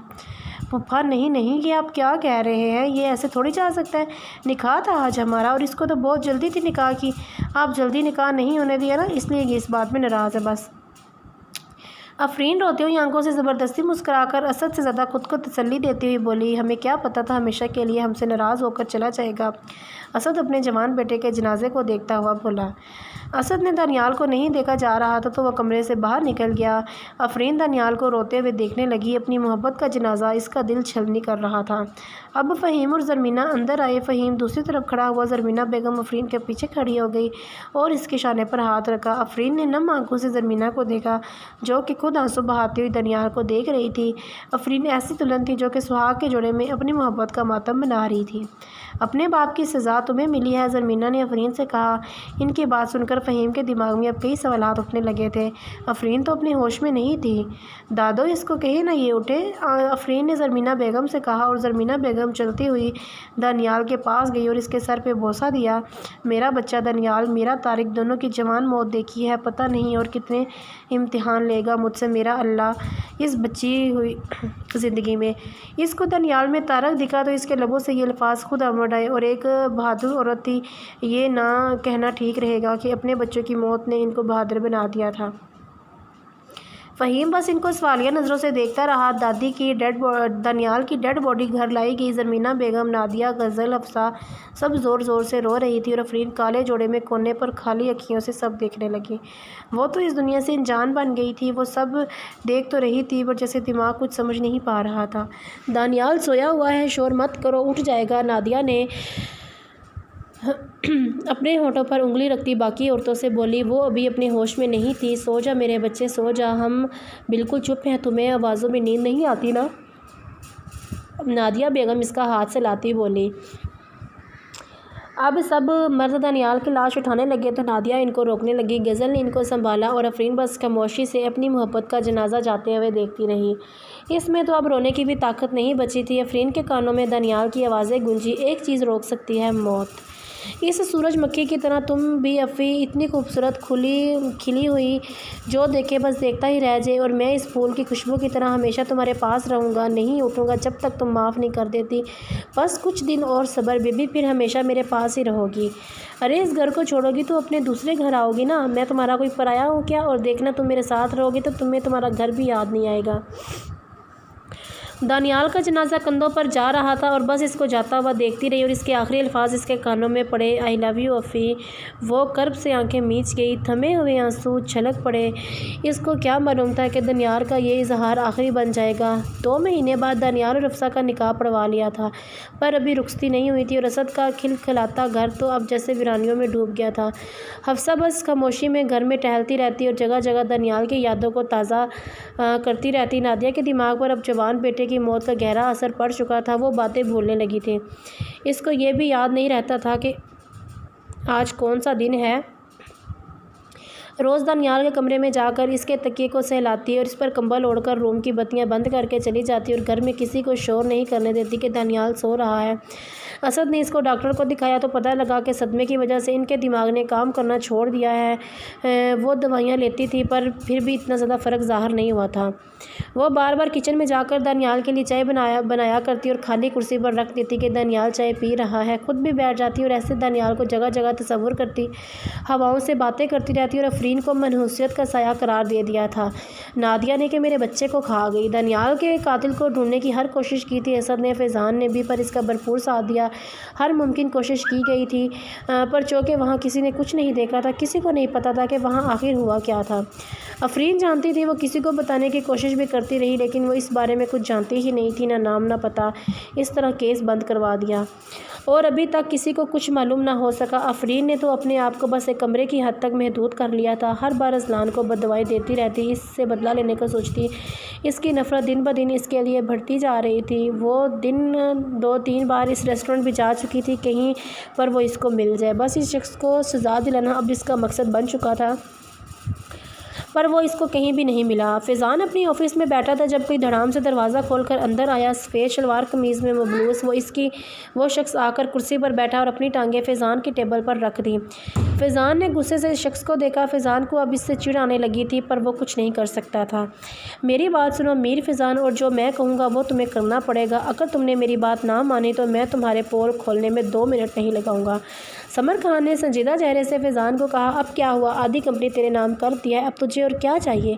پھوپھا نہیں، یہ آپ کیا کہہ رہے ہیں؟ یہ ایسے تھوڑی جا سکتا ہے، نکاح تھا آج ہمارا اور اس کو تو بہت جلدی تھی نکاح کی، آپ جلدی نکاح نہیں ہونے دیا نا، اس لیے یہ اس بات میں ناراض ہے بس۔ آفرین روتے ہوئی آنکھوں سے زبردستی مسکرا کر اسد سے زیادہ خود کو تسلی دیتی ہوئی بولی، ہمیں کیا پتہ تھا ہمیشہ کے لیے ہم سے ناراض ہو کر چلا جائے گا۔ اسد اپنے جوان بیٹے کے جنازے کو دیکھتا ہوا بولا۔ اسد نے دانیال کو نہیں دیکھا جا رہا تھا تو وہ کمرے سے باہر نکل گیا۔ آفرین دانیال کو روتے ہوئے دیکھنے لگی، اپنی محبت کا جنازہ اس کا دل چھلنی کر رہا تھا۔ اب فہیم اور زرمینہ اندر آئے۔ فہیم دوسری طرف کھڑا ہوا، زرمینہ بیگم آفرین کے پیچھے کھڑی ہو گئی اور اس کے شانے پر ہاتھ رکھا۔ آفرین نے نم آنکھوں سے زرمینہ کو دیکھا جو کہ خود آنسو بہاتی ہوئی دانیال کو دیکھ رہی تھی۔ آفرین ایسی دلہن تھی جو کہ سہاگ کے جوڑے میں اپنی محبت کا ماتم بنا رہی تھی۔ اپنے باپ کی سزا تمہیں ملی ہے، زرمینہ نے آفرین سے کہا۔ ان کی بات سن کر فہیم کے دماغ میں اب کئی سوالات اٹھنے لگے تھے۔ آفرین تو اپنے ہوش میں نہیں تھی۔ دادو اس کو کہے نا یہ اٹھے، آفرین نے زرمینہ بیگم سے کہا اور زرمینہ بیگم چلتی ہوئی دانیال کے پاس گئی اور اس کے سر پہ بوسہ دیا۔ میرا بچہ دانیال، میرا طارق دونوں کی جوان موت دیکھی ہے، پتہ نہیں اور کتنے امتحان لے گا مجھ سے میرا اللہ اس بچی ہوئی زندگی میں۔ اس کو دانیال میں طارق دکھا تو اس کے لبوں سے یہ الفاظ خود امڑ آئے، اور ایک بہادر عورت تھی یہ نہ کہنا ٹھیک رہے گا کہ اپنے بچوں کی موت نے ان کو بہادر بنا دیا تھا۔ فہیم بس ان کو سوالیہ نظروں سے دیکھتا رہا۔ دانیال کی ڈیڈ باڈی گھر لائی گئی۔ زرمینہ بیگم، نادیہ، غزل، حفصہ سب زور زور سے رو رہی تھی اور آفرین کالے جوڑے میں کونے پر خالی اکھیوں سے سب دیکھنے لگی۔ وہ تو اس دنیا سے انجان بن گئی تھی، وہ سب دیکھ تو رہی تھی پر جیسے دماغ کچھ سمجھ نہیں پا رہا تھا۔ دانیال سویا ہوا ہے، شور مت کرو، اٹھ جائے گا۔ نادیہ نے اپنے ہونٹوں پر انگلی رکھتی باقی عورتوں سے بولی، وہ ابھی اپنے ہوش میں نہیں تھی۔ سو جا میرے بچے سو جا، ہم بالکل چپ ہیں، تمہیں آوازوں میں نیند نہیں آتی نا؟ نادیہ بیگم اس کا ہاتھ سلاتی بولی۔ اب سب مرد دانیال کی لاش اٹھانے لگے تو نادیہ ان کو روکنے لگی۔ غزل نے ان کو سنبھالا اور آفرین بس خاموشی سے اپنی محبت کا جنازہ جاتے ہوئے دیکھتی رہی۔ اس میں تو اب رونے کی بھی طاقت نہیں بچی تھی۔ آفرین کے کانوں میں دانیال کی آوازیں گونجی، ایک چیز روک سکتی ہے، موت۔ اس سورج مکھی کی طرح تم بھی افی، اتنی خوبصورت کھلی ہوئی جو دیکھے بس دیکھتا ہی رہ جائے، اور میں اس پھول کی خوشبو کی طرح ہمیشہ تمہارے پاس رہوں گا، نہیں اٹھوں گا جب تک تم معاف نہیں کر دیتی۔ بس کچھ دن اور صبر بی بی، پھر ہمیشہ میرے پاس ہی رہو گی۔ ارے اس گھر کو چھوڑو گی تو اپنے دوسرے گھر آؤ گی نا، میں تمہارا کوئی پرایا ہوں کیا؟ اور دیکھنا تم میرے ساتھ رہو گی تو تمہیں تمہارا گھر بھی یاد نہیں آئے گا۔ دانیال کا جنازہ کندھوں پر جا رہا تھا اور بس اس کو جاتا ہوا دیکھتی رہی، اور اس کے آخری الفاظ اس کے کانوں میں پڑے، آئی لو یو افی۔ وہ کرب سے آنکھیں میچ گئی، تھمے ہوئے آنسو چھلک پڑے۔ اس کو کیا معلوم تھا کہ دانیال کا یہ اظہار آخری بن جائے گا۔ 2 مہینے بعد دانیال اور افسا کا نکاح پڑھوا لیا تھا، پر ابھی رخصتی نہیں ہوئی تھی، اور اسد کا کھلکھلاتا گھر تو اب جیسے ویرانیوں میں ڈوب گیا تھا۔ حفصہ بس خاموشی میں گھر میں ٹہلتی رہتی اور جگہ جگہ دانیال کی یادوں کو تازہ کرتی رہتی۔ نادیہ کے دماغ پر اب جوان بیٹے کی موت کا گہرا اثر پڑ چکا تھا، وہ باتیں بھولنے لگی تھی۔ اس کو یہ بھی یاد نہیں رہتا تھا کہ آج کون سا دن ہے۔ روز دانیال کے کمرے میں جا کر اس کے تکیے کو سہلاتی اور اس پر کمبل اوڑھ کر روم کی بتیاں بند کر کے چلی جاتی، اور گھر میں کسی کو شور نہیں کرنے دیتی کہ دانیال سو رہا ہے۔ اسد نے اس کو ڈاکٹر کو دکھایا تو پتہ لگا کہ صدمے کی وجہ سے ان کے دماغ نے کام کرنا چھوڑ دیا ہے۔ وہ دوائیاں لیتی تھی پر پھر بھی اتنا زیادہ فرق ظاہر نہیں ہوا تھا۔ وہ بار بار کچن میں جا کر دانیال کے لیے چائے بنایا کرتی اور خالی کرسی پر رکھ دیتی کہ دانیال چائے پی رہا ہے، خود بھی بیٹھ جاتی اور ایسے دانیال کو جگہ جگہ تصور کرتی، ہواؤں سے باتیں کرتی رہتی، اور آفرین کو منحوسیت کا سایہ قرار دے دیا تھا۔ نادیہ نے کہ میرے بچے کو کھا گئی۔ دانیال کے قاتل کو ڈھونڈنے کی ہر کوشش کی تھی اسد نے، فیضان نے بھی، پر اس کا بھرپور ساتھ دیا۔ ہر ممکن کوشش کی گئی تھی، پر چونکہ وہاں کسی نے کچھ نہیں دیکھا تھا، کسی کو نہیں پتا تھا کہ وہاں آخر ہوا کیا تھا۔ آفرین جانتی تھی، وہ کسی کو بتانے کی کوشش بھی کرتی رہی، لیکن وہ اس بارے میں کچھ جانتی ہی نہیں تھی، نہ نام نہ پتہ۔ اس طرح کیس بند کروا دیا اور ابھی تک کسی کو کچھ معلوم نہ ہو سکا۔ آفرین نے تو اپنے آپ کو بس ایک کمرے کی حد تک محدود کر لیا تھا، ہر بار اذلان کو بددعائی دیتی رہتی، اس سے بدلہ لینے کا سوچتی۔ اس کی نفرت دن بدن اس کے لیے بڑھتی جا رہی تھی۔ وہ دن 2-3 بار اس ریسٹورنٹ بھی جا چکی تھی کہیں پر وہ اس کو مل جائے، بس اس شخص کو سزا دلانا اب اس کا مقصد بن چکا تھا، پر وہ اس کو کہیں بھی نہیں ملا۔ فیضان اپنی آفس میں بیٹھا تھا جب کوئی دھڑام سے دروازہ کھول کر اندر آیا، سفید شلوار قمیض میں ملبوس وہ شخص آ کر کرسی پر بیٹھا اور اپنی ٹانگیں فیضان کی ٹیبل پر رکھ دیں۔ فیضان نے غصے سے اس شخص کو دیکھا، فیضان کو اب اس سے چڑ آنے لگی تھی، پر وہ کچھ نہیں کر سکتا تھا۔ میری بات سنو میر فیضان، اور جو میں کہوں گا وہ تمہیں کرنا پڑے گا۔ اگر تم نے میری بات نہ مانی تو میں تمہارے پول کھولنے میں 2 منٹ نہیں لگاؤں گا۔ سمر خان نے سنجیدہ چہرے سے فیضان کو کہا، اب کیا ہوا؟ آدھی کمپنی تیرے نام کر دیا ہے، اب تجھے اور کیا چاہیے؟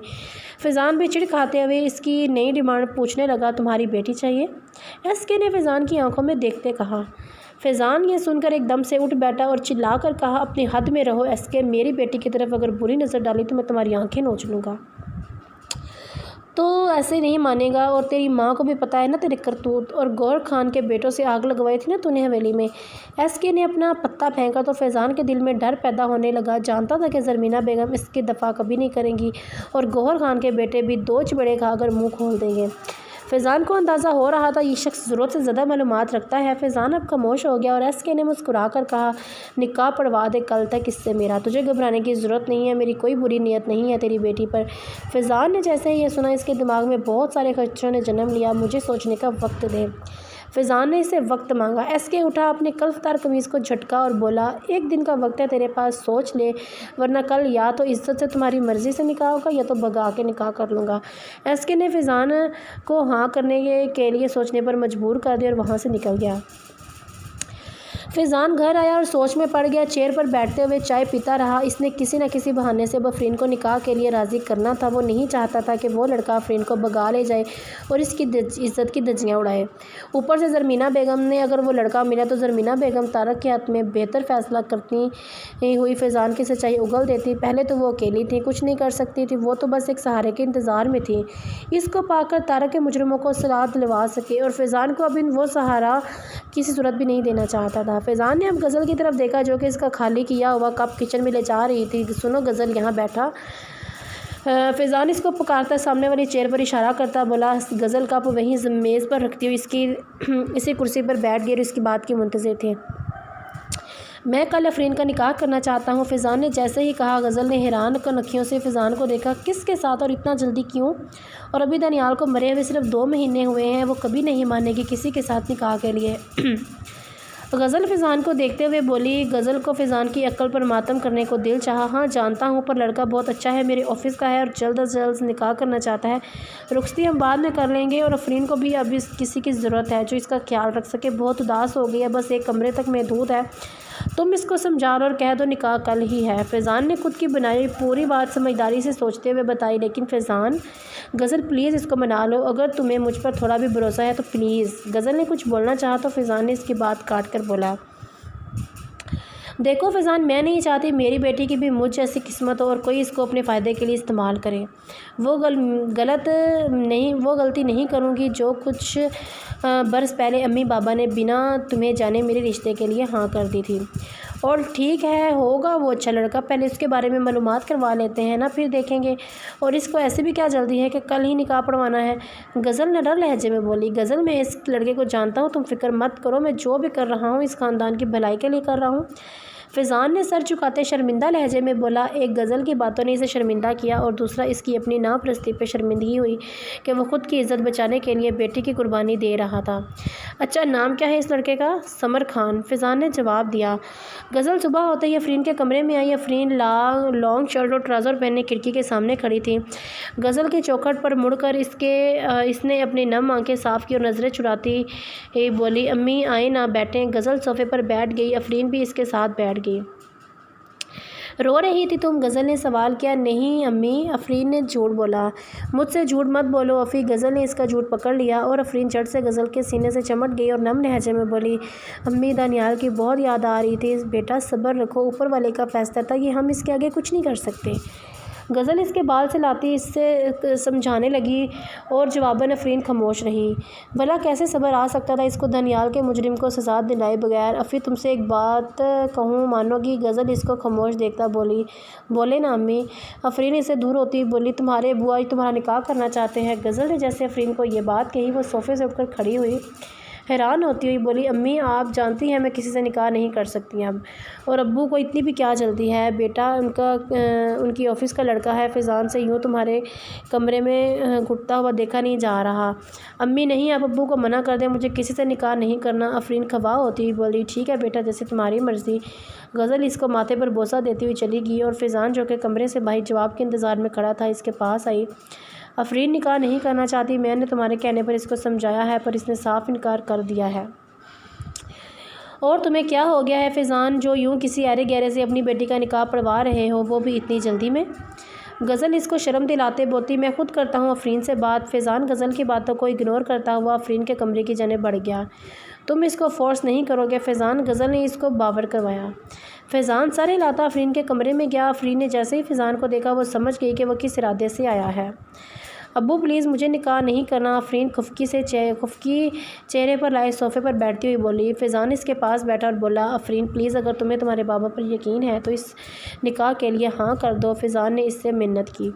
فیضان بھی چڑ کھاتے ہوئے اس کی نئی ڈیمانڈ پوچھنے لگا، تمہاری بیٹی چاہیے؟ ایس کے نے فیضان کی آنکھوں میں دیکھتے کہا۔ فیضان یہ سن کر ایک دم سے اٹھ بیٹھا اور چلا کر کہا، اپنی حد میں رہو ایس کے، میری بیٹی کی طرف اگر بری نظر ڈالی تو میں تمہاری آنکھیں نوچ لوں گا۔ تو ایسے نہیں مانے گا، اور تیری ماں کو بھی پتہ ہے نا تیرے کرتوت، اور گور خان کے بیٹوں سے آگ لگوائی تھی نا تو نے حویلی میں۔ ایس کے نے اپنا پتہ پھینکا تو فیضان کے دل میں ڈر پیدا ہونے لگا، جانتا تھا کہ زرمینہ بیگم اس کی دفاع کبھی نہیں کریں گی، اور گوہر خان کے بیٹے بھی 2 چپیڑے کھا کر منہ کھول دیں گے۔ فیضان کو اندازہ ہو رہا تھا یہ شخص ضرورت سے زیادہ معلومات رکھتا ہے۔ فیضان اب خاموش ہو گیا، اور ایس کے نے مسکرا کر کہا، نکاح پڑھوا دے کل تک اس سے میرا، تجھے گھبرانے کی ضرورت نہیں ہے، میری کوئی بری نیت نہیں ہے تیری بیٹی پر۔ فیضان نے جیسے ہی یہ سنا اس کے دماغ میں بہت سارے خدشوں نے جنم لیا، مجھے سوچنے کا وقت دے۔ فیضان نے اسے وقت مانگا۔ ایس کے اٹھا، اپنے کلف دار قمیض کو جھٹکا اور بولا، 1 دن کا وقت ہے تیرے پاس، سوچ لے، ورنہ کل یا تو عزت سے تمہاری مرضی سے نکاح ہوگا یا تو بھگا کے نکاح کر لوں گا۔ ایس کے نے فیضان کو ہاں کرنے کے لیے سوچنے پر مجبور کر دیا اور وہاں سے نکل گیا۔ فیضان گھر آیا اور سوچ میں پڑ گیا، چیئر پر بیٹھتے ہوئے چائے پیتا رہا۔ اس نے کسی نہ کسی بہانے سے آفرین کو نکاح کے لیے راضی کرنا تھا، وہ نہیں چاہتا تھا کہ وہ لڑکا آفرین کو بھگا لے جائے اور اس کی عزت کی دھجیاں اڑائے۔ اوپر سے زرمینہ بیگم نے اگر وہ لڑکا ملا تو زرمینہ بیگم طارق کے حق میں بہتر فیصلہ کرتی ہوئی فیضان کی سچائی اگل دیتی۔ پہلے تو وہ اکیلی تھی، کچھ نہیں کر سکتی تھی، وہ تو بس ایک سہارے کے انتظار میں تھی، اس کو پا کر طارق کے مجرموں کو سزا دلوا سکے، اور فیضان کو اب وہ سہارا کسی صورت بھی نہیں دینا چاہتا تھا۔ فیضان نے اب غزل کی طرف دیکھا جو کہ اس کا خالی کیا ہوا کپ کچن میں لے جا رہی تھی۔ سنو غزل، یہاں بیٹھا۔ فیضان اس کو پکارتا سامنے والی چیئر پر اشارہ کرتا بولا۔ غزل کپ وہیں میز پر رکھتی ہوئی اسی کرسی پر بیٹھ گئی اور اس کی بات کی منتظر تھی۔ میں کل آفرین کا نکاح کرنا چاہتا ہوں، فیضان نے جیسے ہی کہا غزل نے حیران کن آنکھوں سے فیضان کو دیکھا، کس کے ساتھ اور اتنا جلدی کیوں؟ اور ابھی دانیال کو مرے ہوئے صرف 2 مہینے ہوئے ہیں، وہ کبھی نہیں مانے گی کسی کے ساتھ نکاح کے لیے۔ غزل فیضان کو دیکھتے ہوئے بولی۔ غزل کو فیضان کی عقل پر ماتم کرنے کو دل چاہا۔ ہاں جانتا ہوں، پر لڑکا بہت اچھا ہے، میرے آفس کا ہے اور جلد از جلد نکاح کرنا چاہتا ہے۔ رخصتی ہم بعد میں کر لیں گے، اور آفرین کو بھی اب کسی کی ضرورت ہے جو اس کا خیال رکھ سکے۔ بہت اداس ہو گئی ہے، بس ایک کمرے تک محدود ہے، تم اس کو سمجھا لو اور کہہ دو نکاح کل ہی ہے۔ فیضان نے خود کی بنائی پوری بات سمجھداری سے سوچتے ہوئے بتائی۔ لیکن فیضان، غزل پلیز اس کو منا لو، اگر تمہیں مجھ پر تھوڑا بھی بھروسہ ہے تو پلیز۔ غزل نے کچھ بولنا چاہا تو فیضان نے اس کی بات کاٹ کر بولا، دیکھو فیضان، میں نہیں چاہتی میری بیٹی کی بھی مجھ جیسی قسمت ہو اور کوئی اس کو اپنے فائدے کے لیے استعمال کرے۔ وہ غلطی نہیں کروں گی جو کچھ برس پہلے امی بابا نے بنا تمہیں جانے میرے رشتے کے لیے ہاں کر دی تھی۔ اور ٹھیک ہے، ہوگا وہ اچھا لڑکا، پہلے اس کے بارے میں معلومات کروا لیتے ہیں نا، پھر دیکھیں گے۔ اور اس کو ایسے بھی کیا جلدی ہے کہ کل ہی نکاح پڑھوانا ہے؟ غزل نرم لہجے میں بولی۔ غزل، میں اس لڑکے کو جانتا ہوں، تم فکر مت کرو، میں جو بھی کر رہا ہوں اس خاندان کی بھلائی کے لیے کر رہا ہوں۔ فیضان نے سر جھکاتے شرمندہ لہجے میں بولا۔ ایک غزل کی باتوں نے اسے شرمندہ کیا اور دوسرا اس کی اپنی ناپرستی پہ شرمندگی ہوئی کہ وہ خود کی عزت بچانے کے لیے بیٹی کی قربانی دے رہا تھا۔ اچھا، نام کیا ہے اس لڑکے کا؟ سمر خان، فیضان نے جواب دیا۔ غزل صبح ہوتے ہی آفرین کے کمرے میں آئی۔ آفرین لانگ شرٹ اور ٹراؤزر پہنے کھڑکی کے سامنے کھڑی تھی۔ غزل کی چوکھٹ پر مڑ کر اس نے اپنی نم آنکھیں صاف کی اور نظریں چراتی بولی، امی آئیں نا، بیٹھیں۔ غزل صوفے پر بیٹھ گئی، آفرین بھی اس کے ساتھ بیٹھ گئی۔ رو رہی تھی تم؟ غزل نے سوال کیا۔ نہیں امی، آفرین نے جھوٹ بولا۔ مجھ سے جھوٹ مت بولو افی۔ غزل نے اس کا جھوٹ پکڑ لیا اور آفرین جھٹ سے غزل کے سینے سے چمٹ گئی اور نم لہجے میں بولی، امی دانیال کی بہت یاد آ رہی تھی۔ بیٹا صبر رکھو، اوپر والے کا فیصلہ تھا، یہ ہم اس کے آگے کچھ نہیں کر سکتے۔ غزل اس کے بال سے لاتی اس سے سمجھانے لگی اور جواباً آفرین خاموش رہی۔ بھلا کیسے صبر آ سکتا تھا اس کو دانیال کے مجرم کو سزا دلائے بغیر؟ افی تم سے ایک بات کہوں، مانو گی؟ غزل اس کو خاموش دیکھتا بولی، بولے نا امی۔ آفرین اس سے دور ہوتی بولی، تمہارے ابو آج تمہارا نکاح کرنا چاہتے ہیں۔ غزل نے جیسے آفرین کو یہ بات کہی وہ صوفے سے اٹھ کر کھڑی ہوئی، حیران ہوتی ہوئی بولی، امی آپ جانتی ہیں میں کسی سے نکاح نہیں کر سکتی اب، اور ابو کو اتنی بھی کیا جلدی ہے؟ بیٹا ان کی آفس کا لڑکا ہے، فیضان سے یوں تمہارے کمرے میں گھٹتا ہوا دیکھا نہیں جا رہا۔ امی نہیں، آپ ابو کو منع کر دیں، مجھے کسی سے نکاح نہیں کرنا۔ آفرین خفا ہوتی ہوئی بولی، ٹھیک ہے بیٹا، جیسے تمہاری مرضی۔ غزل اس کو ماتھے پر بوسہ دیتی ہوئی چلی گئی اور فیضان جو کہ کمرے سے باہر جواب کے انتظار میں کھڑا تھا اس کے پاس آئی۔ آفرین نکاح نہیں کرنا چاہتی، میں نے تمہارے کہنے پر اس کو سمجھایا ہے پر اس نے صاف انکار کر دیا ہے۔ اور تمہیں کیا ہو گیا ہے فیضان، جو یوں کسی ایرے گہرے سے اپنی بیٹی کا نکاح پڑھوا رہے ہو، وہ بھی اتنی جلدی میں؟ غزل اس کو شرم دلاتے بولتی، میں خود کرتا ہوں آفرین سے بات۔ فیضان غزل کی باتوں کو اگنور کرتا ہوا آفرین کے کمرے کی جانب بڑھ گیا۔ تم اس کو فورس نہیں کرو گے فیضان؟ غزل نے اس کو باور کروایا۔ فیضان سر ہلاتا آفرین کے کمرے میں گیا۔ آفرین نے جیسے ہی فیضان کو دیکھا وہ سمجھ گئی کہ وہ کس ارادے سے آیا ہے۔ ابو پلیز مجھے نکاح نہیں کرنا، آفرین خفگی چہرے پر لائے صوفے پر بیٹھتی ہوئی بولی۔ فیضان اس کے پاس بیٹھا اور بولا، آفرین پلیز اگر تمہیں تمہارے بابا پر یقین ہے تو اس نکاح کے لیے ہاں کر دو۔ فیضان نے اس سے منت کی۔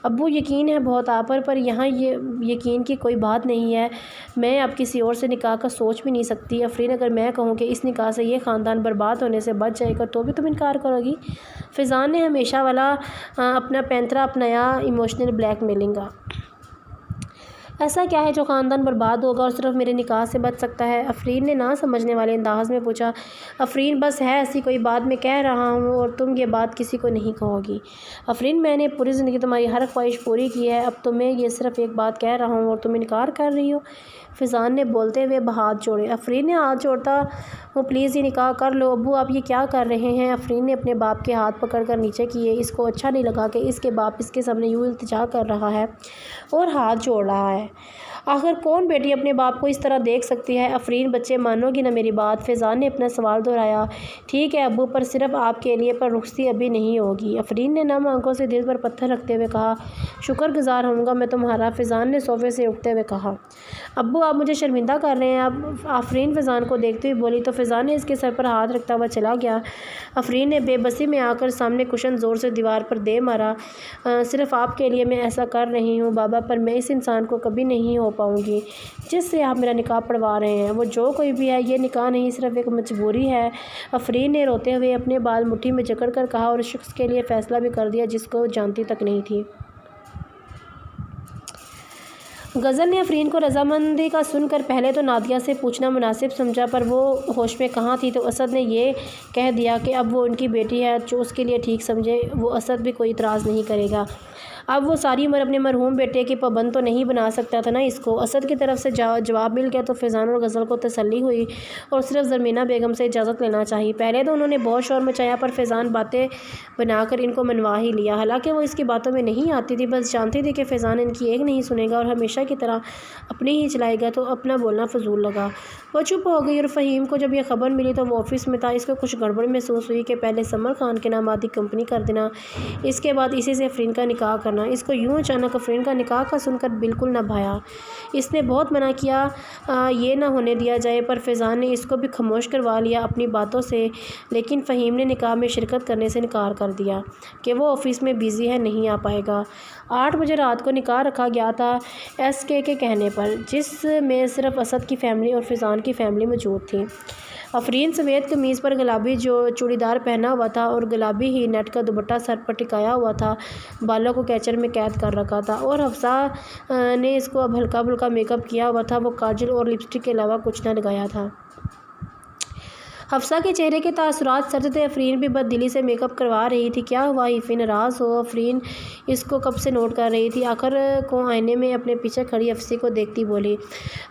ابو یقین ہے بہت آپ پر یہاں یہ یقین کی کوئی بات نہیں ہے، میں اب کسی اور سے نکاح کا سوچ بھی نہیں سکتی۔ آفرین اگر میں کہوں کہ اس نکاح سے یہ خاندان برباد ہونے سے بچ جائے گا تو بھی تم انکار کرو گی؟ فیضان نے ہمیشہ والا اپنا پینترا اپنایا، ایموشنل بلیک میلنگ کا۔ ایسا کیا ہے جو خاندان برباد ہوگا اور صرف میرے نکاح سے بچ سکتا ہے؟ آفرین نے نہ سمجھنے والے انداز میں پوچھا۔ آفرین بس ہے ایسی کوئی بات میں کہہ رہا ہوں اور تم یہ بات کسی کو نہیں کہو گی۔ آفرین میں نے پوری زندگی تمہاری ہر خواہش پوری کی ہے، اب تمہیں یہ صرف ایک بات کہہ رہا ہوں اور تم انکار کر رہی ہو؟ فیضان نے بولتے ہوئے ہاتھ جوڑے۔ آفرین نے ہاتھ جوڑتا وہ پلیز یہ نکاح کر لو۔ ابو آپ یہ کیا کر رہے ہیں؟ آفرین نے اپنے باپ کے ہاتھ پکڑ کر نیچے کیے۔ اس کو اچھا نہیں لگا کہ اس کے باپ اس کے سامنے یوں التجا کر رہا ہے اور ہاتھ جوڑ رہا ہے۔ آخر کون بیٹی اپنے باپ کو اس طرح دیکھ سکتی ہے؟ آفرین بچے مانو گی نہ میری بات؟ فیضان نے اپنا سوال دہرایا۔ ٹھیک ہے ابو، پر صرف آپ کے لیے، پر رخصتی ابھی نہیں ہوگی۔ آفرین نے نم آنکھوں سے دل پر پتھر رکھتے ہوئے کہا، شکر گزار ہوں گا میں تمہارا۔ فیضان نے صوفے سے اٹھتے ہوئے کہا، ابو آپ مجھے شرمندہ کر رہے ہیں۔ اب آفرین فیضان کو دیکھتے ہوئی بولی تو فیضان نے اس کے سر پر ہاتھ رکھتا ہوا چلا گیا۔ آفرین نے بے بسی میں آ کر سامنے کشن زور سے دیوار پر دے مارا۔ صرف آپ کے لیے میں ایسا کر رہی ہوں بابا، پر میں اس انسان کو کبھی نہیں ہو پاؤں گی جس سے آپ میرا نکاح پڑھوا رہے ہیں۔ وہ جو کوئی بھی ہے، یہ نکاح نہیں صرف ایک مجبوری ہے۔ آفرین نے روتے ہوئے اپنے بال مٹھی میں جکڑ کر کہا، اور اس شخص کے لیے فیصلہ بھی کر دیا جس کو جانتی تک نہیں تھی۔ غزل نے آفرین کو رضامندی کا سن کر پہلے تو نادیہ سے پوچھنا مناسب سمجھا، پر وہ ہوش میں کہاں تھی، تو اسد نے یہ کہہ دیا کہ اب وہ ان کی بیٹی ہے، جو اس کے لیے ٹھیک سمجھے وہ اسد بھی کوئی اعتراض نہیں کرے گا۔ اب وہ ساری عمر اپنے مرحوم بیٹے کی پابند تو نہیں بنا سکتا تھا نا اس کو۔ اسد کی طرف سے جواب مل گیا تو فیضان اور غزل کو تسلی ہوئی اور صرف زرمینہ بیگم سے اجازت لینا چاہیے۔ پہلے تو انہوں نے بہت شور مچایا، پر فیضان باتیں بنا کر ان کو منوا ہی لیا۔ حالانکہ وہ اس کی باتوں میں نہیں آتی تھی، بس جانتی تھی کہ فیضان ان کی ایک نہیں سنے گا اور ہمیشہ کی طرح اپنی ہی چلائے گا، تو اپنا بولنا فضول لگا۔ وہ چپ ہو گئی اور فہیم کو جب یہ خبر ملی تو وہ آفس میں تھا۔ اس کو کچھ گڑبڑ محسوس ہوئی کہ پہلے سمر خان کے نام آدھی کمپنی کر دینا، اس کے بعد اسی سے آفرین کا نکاح کرنا۔ اس کو یوں اچانک آفرین کا نکاح کا سن کر بالکل نہ بھایا۔ اس نے بہت منع کیا یہ نہ ہونے دیا جائے، پر فیضان نے اس کو بھی خاموش کروا لیا اپنی باتوں سے۔ لیکن فہیم نے نکاح میں شرکت کرنے سے انکار کر دیا کہ وہ آفس میں بیزی ہے، نہیں آ پائے گا۔ 8 بجے رات کو نکاح رکھا گیا تھا ایس کے کہنے پر، جس میں صرف اسد کی فیملی اور فیضان کی فیملی موجود تھی۔ آفرین سفید قمیض پر گلابی جو چوڑی دار پہنا ہوا تھا اور گلابی ہی نیٹ کا دوپٹہ سر پر ٹکایا ہوا تھا، بالوں کو کیچر میں قید کر رکھا تھا، اور حفصہ نے اس کو اب ہلکا پھلکا میک اپ کیا ہوا تھا۔ وہ کاجل اور لپسٹک کے علاوہ کچھ نہ لگایا تھا۔ حفصہ کے چہرے کے تاثرات سرد تھے۔ آفرین بھی بد دلی سے میک اپ کروا رہی تھی۔ کیا ہوا حفیظ، ناراض ہو؟ آفرین اس کو کب سے نوٹ کر رہی تھی۔ آخر کو آئینے میں اپنے پیچھے کھڑی حفصی کو دیکھتی بولی۔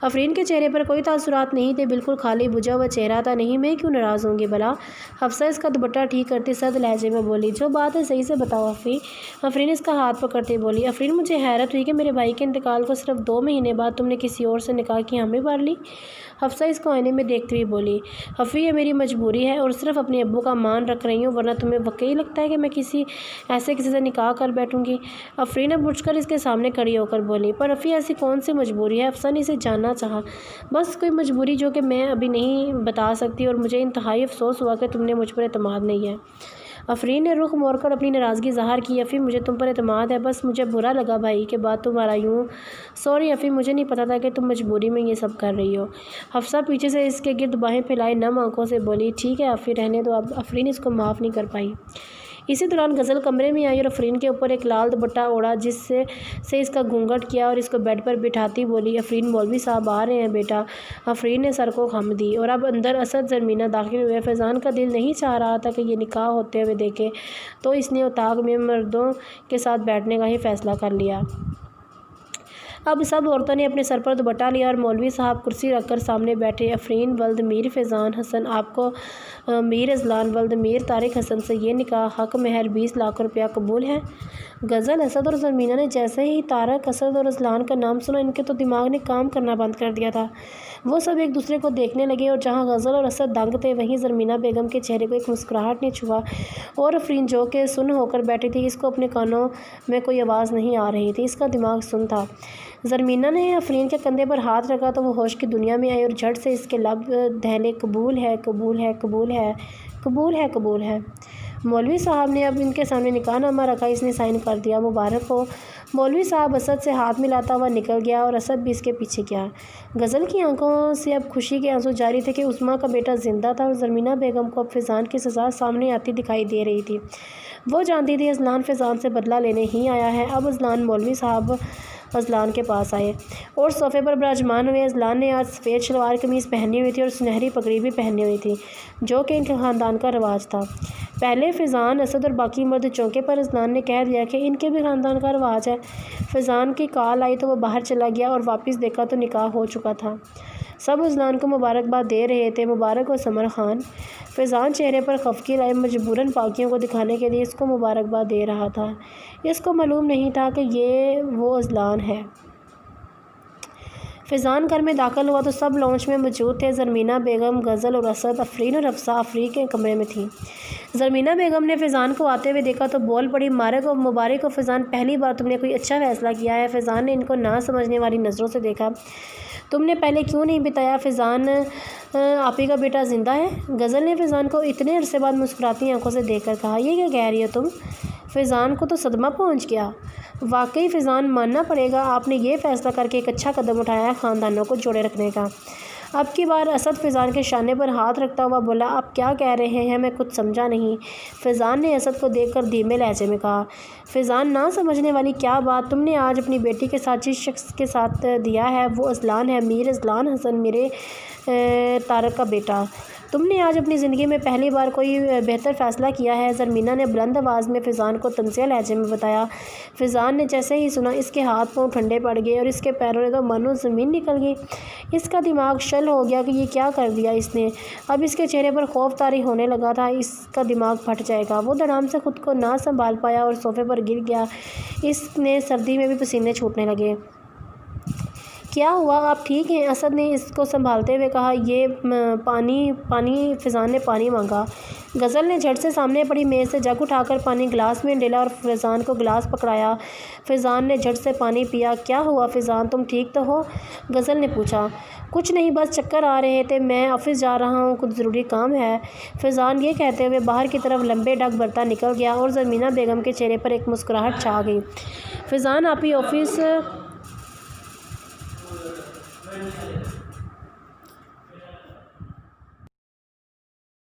آفرین کے چہرے پر کوئی تاثرات نہیں تھے، بالکل خالی بجھا ہوا چہرہ تھا۔ نہیں، میں کیوں ناراض ہوں گی بھلا؟ حفصہ اس کا دوپٹہ ٹھیک کرتی سرد لہجے میں بولی۔ جو بات ہے صحیح سے بتاؤ آفرین اس کا ہاتھ پکڑتے بولی۔ آفرین، مجھے حیرت ہوئی کہ میرے بھائی کے انتقال کو صرف 2 مہینے بعد تم نے کسی اور سے نکاح کی حامی بھر لی۔ حفصہ اس کو آئینے میں دیکھتے ہوئے بولی۔ حفیظ، یہ میری مجبوری ہے اور صرف اپنے ابو کا مان رکھ رہی ہوں، ورنہ تمہیں واقعی لگتا ہے کہ میں کسی سے نکاح کر بیٹھوں گی؟ آفرین اب اٹھ کر اس کے سامنے کھڑی ہو کر بولی۔ پر حفیظ، ایسی کون سی مجبوری ہے؟ حفصہ نے اسے جاننا چاہا۔ بس کوئی مجبوری جو کہ میں ابھی نہیں بتا سکتی، اور مجھے انتہائی افسوس ہوا کہ تم نے مجھ پر اعتماد نہیں ہے۔ آفرین نے رخ موڑ کر اپنی ناراضگی ظاہر کی۔ حفیظ، مجھے تم پر اعتماد ہے، بس مجھے برا لگا بھائی کے بعد تمہارا یوں۔ سوری حفیظ، مجھے نہیں پتا تھا کہ تم مجبوری میں یہ سب کر رہی ہو۔ حفصہ پیچھے سے اس کے گرد باہیں پھیلائے نم آنکھوں سے بولی۔ ٹھیک ہے حفیظ، رہنے دو اب۔ آفرین اس کو معاف نہیں کر پائی۔ اسی دوران غزل کمرے میں آئی اور آفرین کے اوپر ایک لال دوپٹہ اوڑھا، جس سے اس کا گھونگھٹ کیا اور اس کو بیڈ پر بٹھاتی بولی۔ آفرین، مولوی صاحب آ رہے ہیں بیٹا۔ آفرین نے سر کو خم دی اور اب اندر اسد زرمینہ داخل ہوئے۔ فیضان کا دل نہیں چاہ رہا تھا کہ یہ نکاح ہوتے ہوئے دیکھے، تو اس نے اتاق میں مردوں کے ساتھ بیٹھنے کا ہی فیصلہ کر لیا۔ اب سب عورتوں نے اپنے سر پر دوپٹہ لیا اور مولوی صاحب کرسی رکھ کر سامنے بیٹھے۔ آفرین ولد میر فیضان حسن، آپ کو میر اذلان ولد میر طارق حسن سے یہ نکاح حق مہر 20 لاکھ روپیہ قبول ہے؟ غزل، اسد اور زرمینہ نے جیسے ہی طارق، اسد اور اذلان کا نام سنا، ان کے تو دماغ نے کام کرنا بند کر دیا تھا۔ وہ سب ایک دوسرے کو دیکھنے لگے اور جہاں غزل اور اسد دنگ تھے، وہیں زرمینہ بیگم کے چہرے کو ایک مسکراہٹ نے چھوا، اور آفرین جو کہ سن ہو کر بیٹھی تھی، اس کو اپنے کانوں میں کوئی آواز نہیں آ رہی تھی، اس کا دماغ سن تھا۔ زرمینہ نے آفرین کے کندھے پر ہاتھ رکھا تو وہ ہوش کی دنیا میں آئی اور جھٹ سے اس کے لب دہلے۔ قبول ہے، قبول ہے، قبول ہے، قبول ہے، قبول ہے۔ مولوی صاحب نے اب ان کے سامنے نکاح نامہ رکھا، اس نے سائن کر دیا۔ مبارک ہو۔ مولوی صاحب اسد سے ہاتھ ملاتا ہوا نکل گیا اور اسد بھی اس کے پیچھے گیا۔ غزل کی آنکھوں سے اب خوشی کے آنسو جاری تھے کہ عظمیٰ کا بیٹا زندہ تھا، اور زرمینہ بیگم کو اب فیضان کی سزا سامنے آتی دکھائی دے رہی تھی۔ وہ جانتی تھی اذلان فیضان سے بدلہ لینے ہی آیا ہے۔ اب اذلان مولوی صاحب اذلان کے پاس آئے اور صوفے پر براجمان ہوئے۔ اذلان نے آج سفید شلوار قمیض پہنی ہوئی تھی اور سنہری پگڑی بھی پہنی ہوئی تھی، جو کہ ان کے خاندان کا رواج تھا۔ پہلے فیضان، اسد اور باقی مرد چونکے پر اذلان نے کہہ دیا کہ ان کے بھی خاندان کا رواج ہے۔ فیضان کی کال آئی تو وہ باہر چلا گیا اور واپس دیکھا تو نکاح ہو چکا تھا۔ سب اذلان کو مبارکباد دے رہے تھے۔ مبارک ہو سمر خان۔ فیضان چہرے پر خفگی لائے مجبوراً باقیوں کو دکھانے کے لیے اس کو مبارکباد دے رہا تھا۔ اس کو معلوم نہیں تھا کہ یہ وہ اذلان ہے۔ فیضان گھر میں داخل ہوا تو سب لانچ میں موجود تھے۔ زرمینہ بیگم، غزل اور اسد، آفرین اور حفصہ آفرین کے کمرے میں تھیں۔ زرمینہ بیگم نے فیضان کو آتے ہوئے دیکھا تو بول پڑی، مبارک ہو فیضان، پہلی بار تم نے کوئی اچھا فیصلہ کیا ہے۔ فیضان نے ان کو نہ سمجھنے والی نظروں سے دیکھا۔ تم نے پہلے کیوں نہیں بتایا؟ فیضان، آپی کا بیٹا زندہ ہے؟ غزل نے فیضان کو اتنے عرصے بعد مسکراتی آنکھوں سے دیکھ کر کہا۔ یہ کیا کہہ رہی ہو تم؟ فیضان کو تو صدمہ پہنچ گیا۔ واقعی فیضان، ماننا پڑے گا آپ نے یہ فیصلہ کر کے ایک اچھا قدم اٹھایا ہے خاندانوں کو جوڑے رکھنے کا۔ اب کی بار اسد فیضان کے شانے پر ہاتھ رکھتا ہوا بولا، آپ کیا کہہ رہے ہیں؟ میں کچھ سمجھا نہیں۔ فیضان نے اسد کو دیکھ کر دھیمے لہجے میں کہا، فیضان نہ سمجھنے والی کیا بات؟ تم نے آج اپنی بیٹی کے ساتھ جس شخص کے ساتھ دیا ہے وہ اذلان ہے، میر اذلان حسن، میرے طارق کا بیٹا۔ تم نے آج اپنی زندگی میں پہلی بار کوئی بہتر فیصلہ کیا ہے، زرمینہ نے بلند آواز میں فیضان کو تنزیہ لہجے میں بتایا۔ فیضان نے جیسے ہی سنا اس کے ہاتھ پاؤں ٹھنڈے پڑ گئے اور اس کے پیروں نے تو مانو زمین نکل گئی۔ اس کا دماغ شل ہو گیا کہ یہ کیا کر دیا اس نے۔ اب اس کے چہرے پر خوف طاری ہونے لگا تھا، اس کا دماغ پھٹ جائے گا۔ وہ دھڑام سے خود کو نہ سنبھال پایا اور صوفے پر گر گیا۔ اس نے سردی میں بھی پسینے چھوٹنے لگے۔ کیا ہوا؟ آپ ٹھیک ہیں؟ اسد نے اس کو سنبھالتے ہوئے کہا۔ یہ پانی۔ فیضان نے پانی مانگا۔ غزل نے جھٹ سے سامنے پڑی میز سے جگ اٹھا کر پانی گلاس میں ڈالا اور فیضان کو گلاس پکڑایا۔ فیضان نے جھٹ سے پانی پیا۔ کیا ہوا فیضان، تم ٹھیک تو ہو؟ غزل نے پوچھا۔ کچھ نہیں، بس چکر آ رہے تھے، میں آفس جا رہا ہوں، کچھ ضروری کام ہے۔ فیضان یہ کہتے ہوئے باہر کی طرف لمبے ڈگ بھرتا نکل گیا اور زرمینہ بیگم کے چہرے پر ایک مسکراہٹ چھا گئی۔ فیضان آپ ہی آفس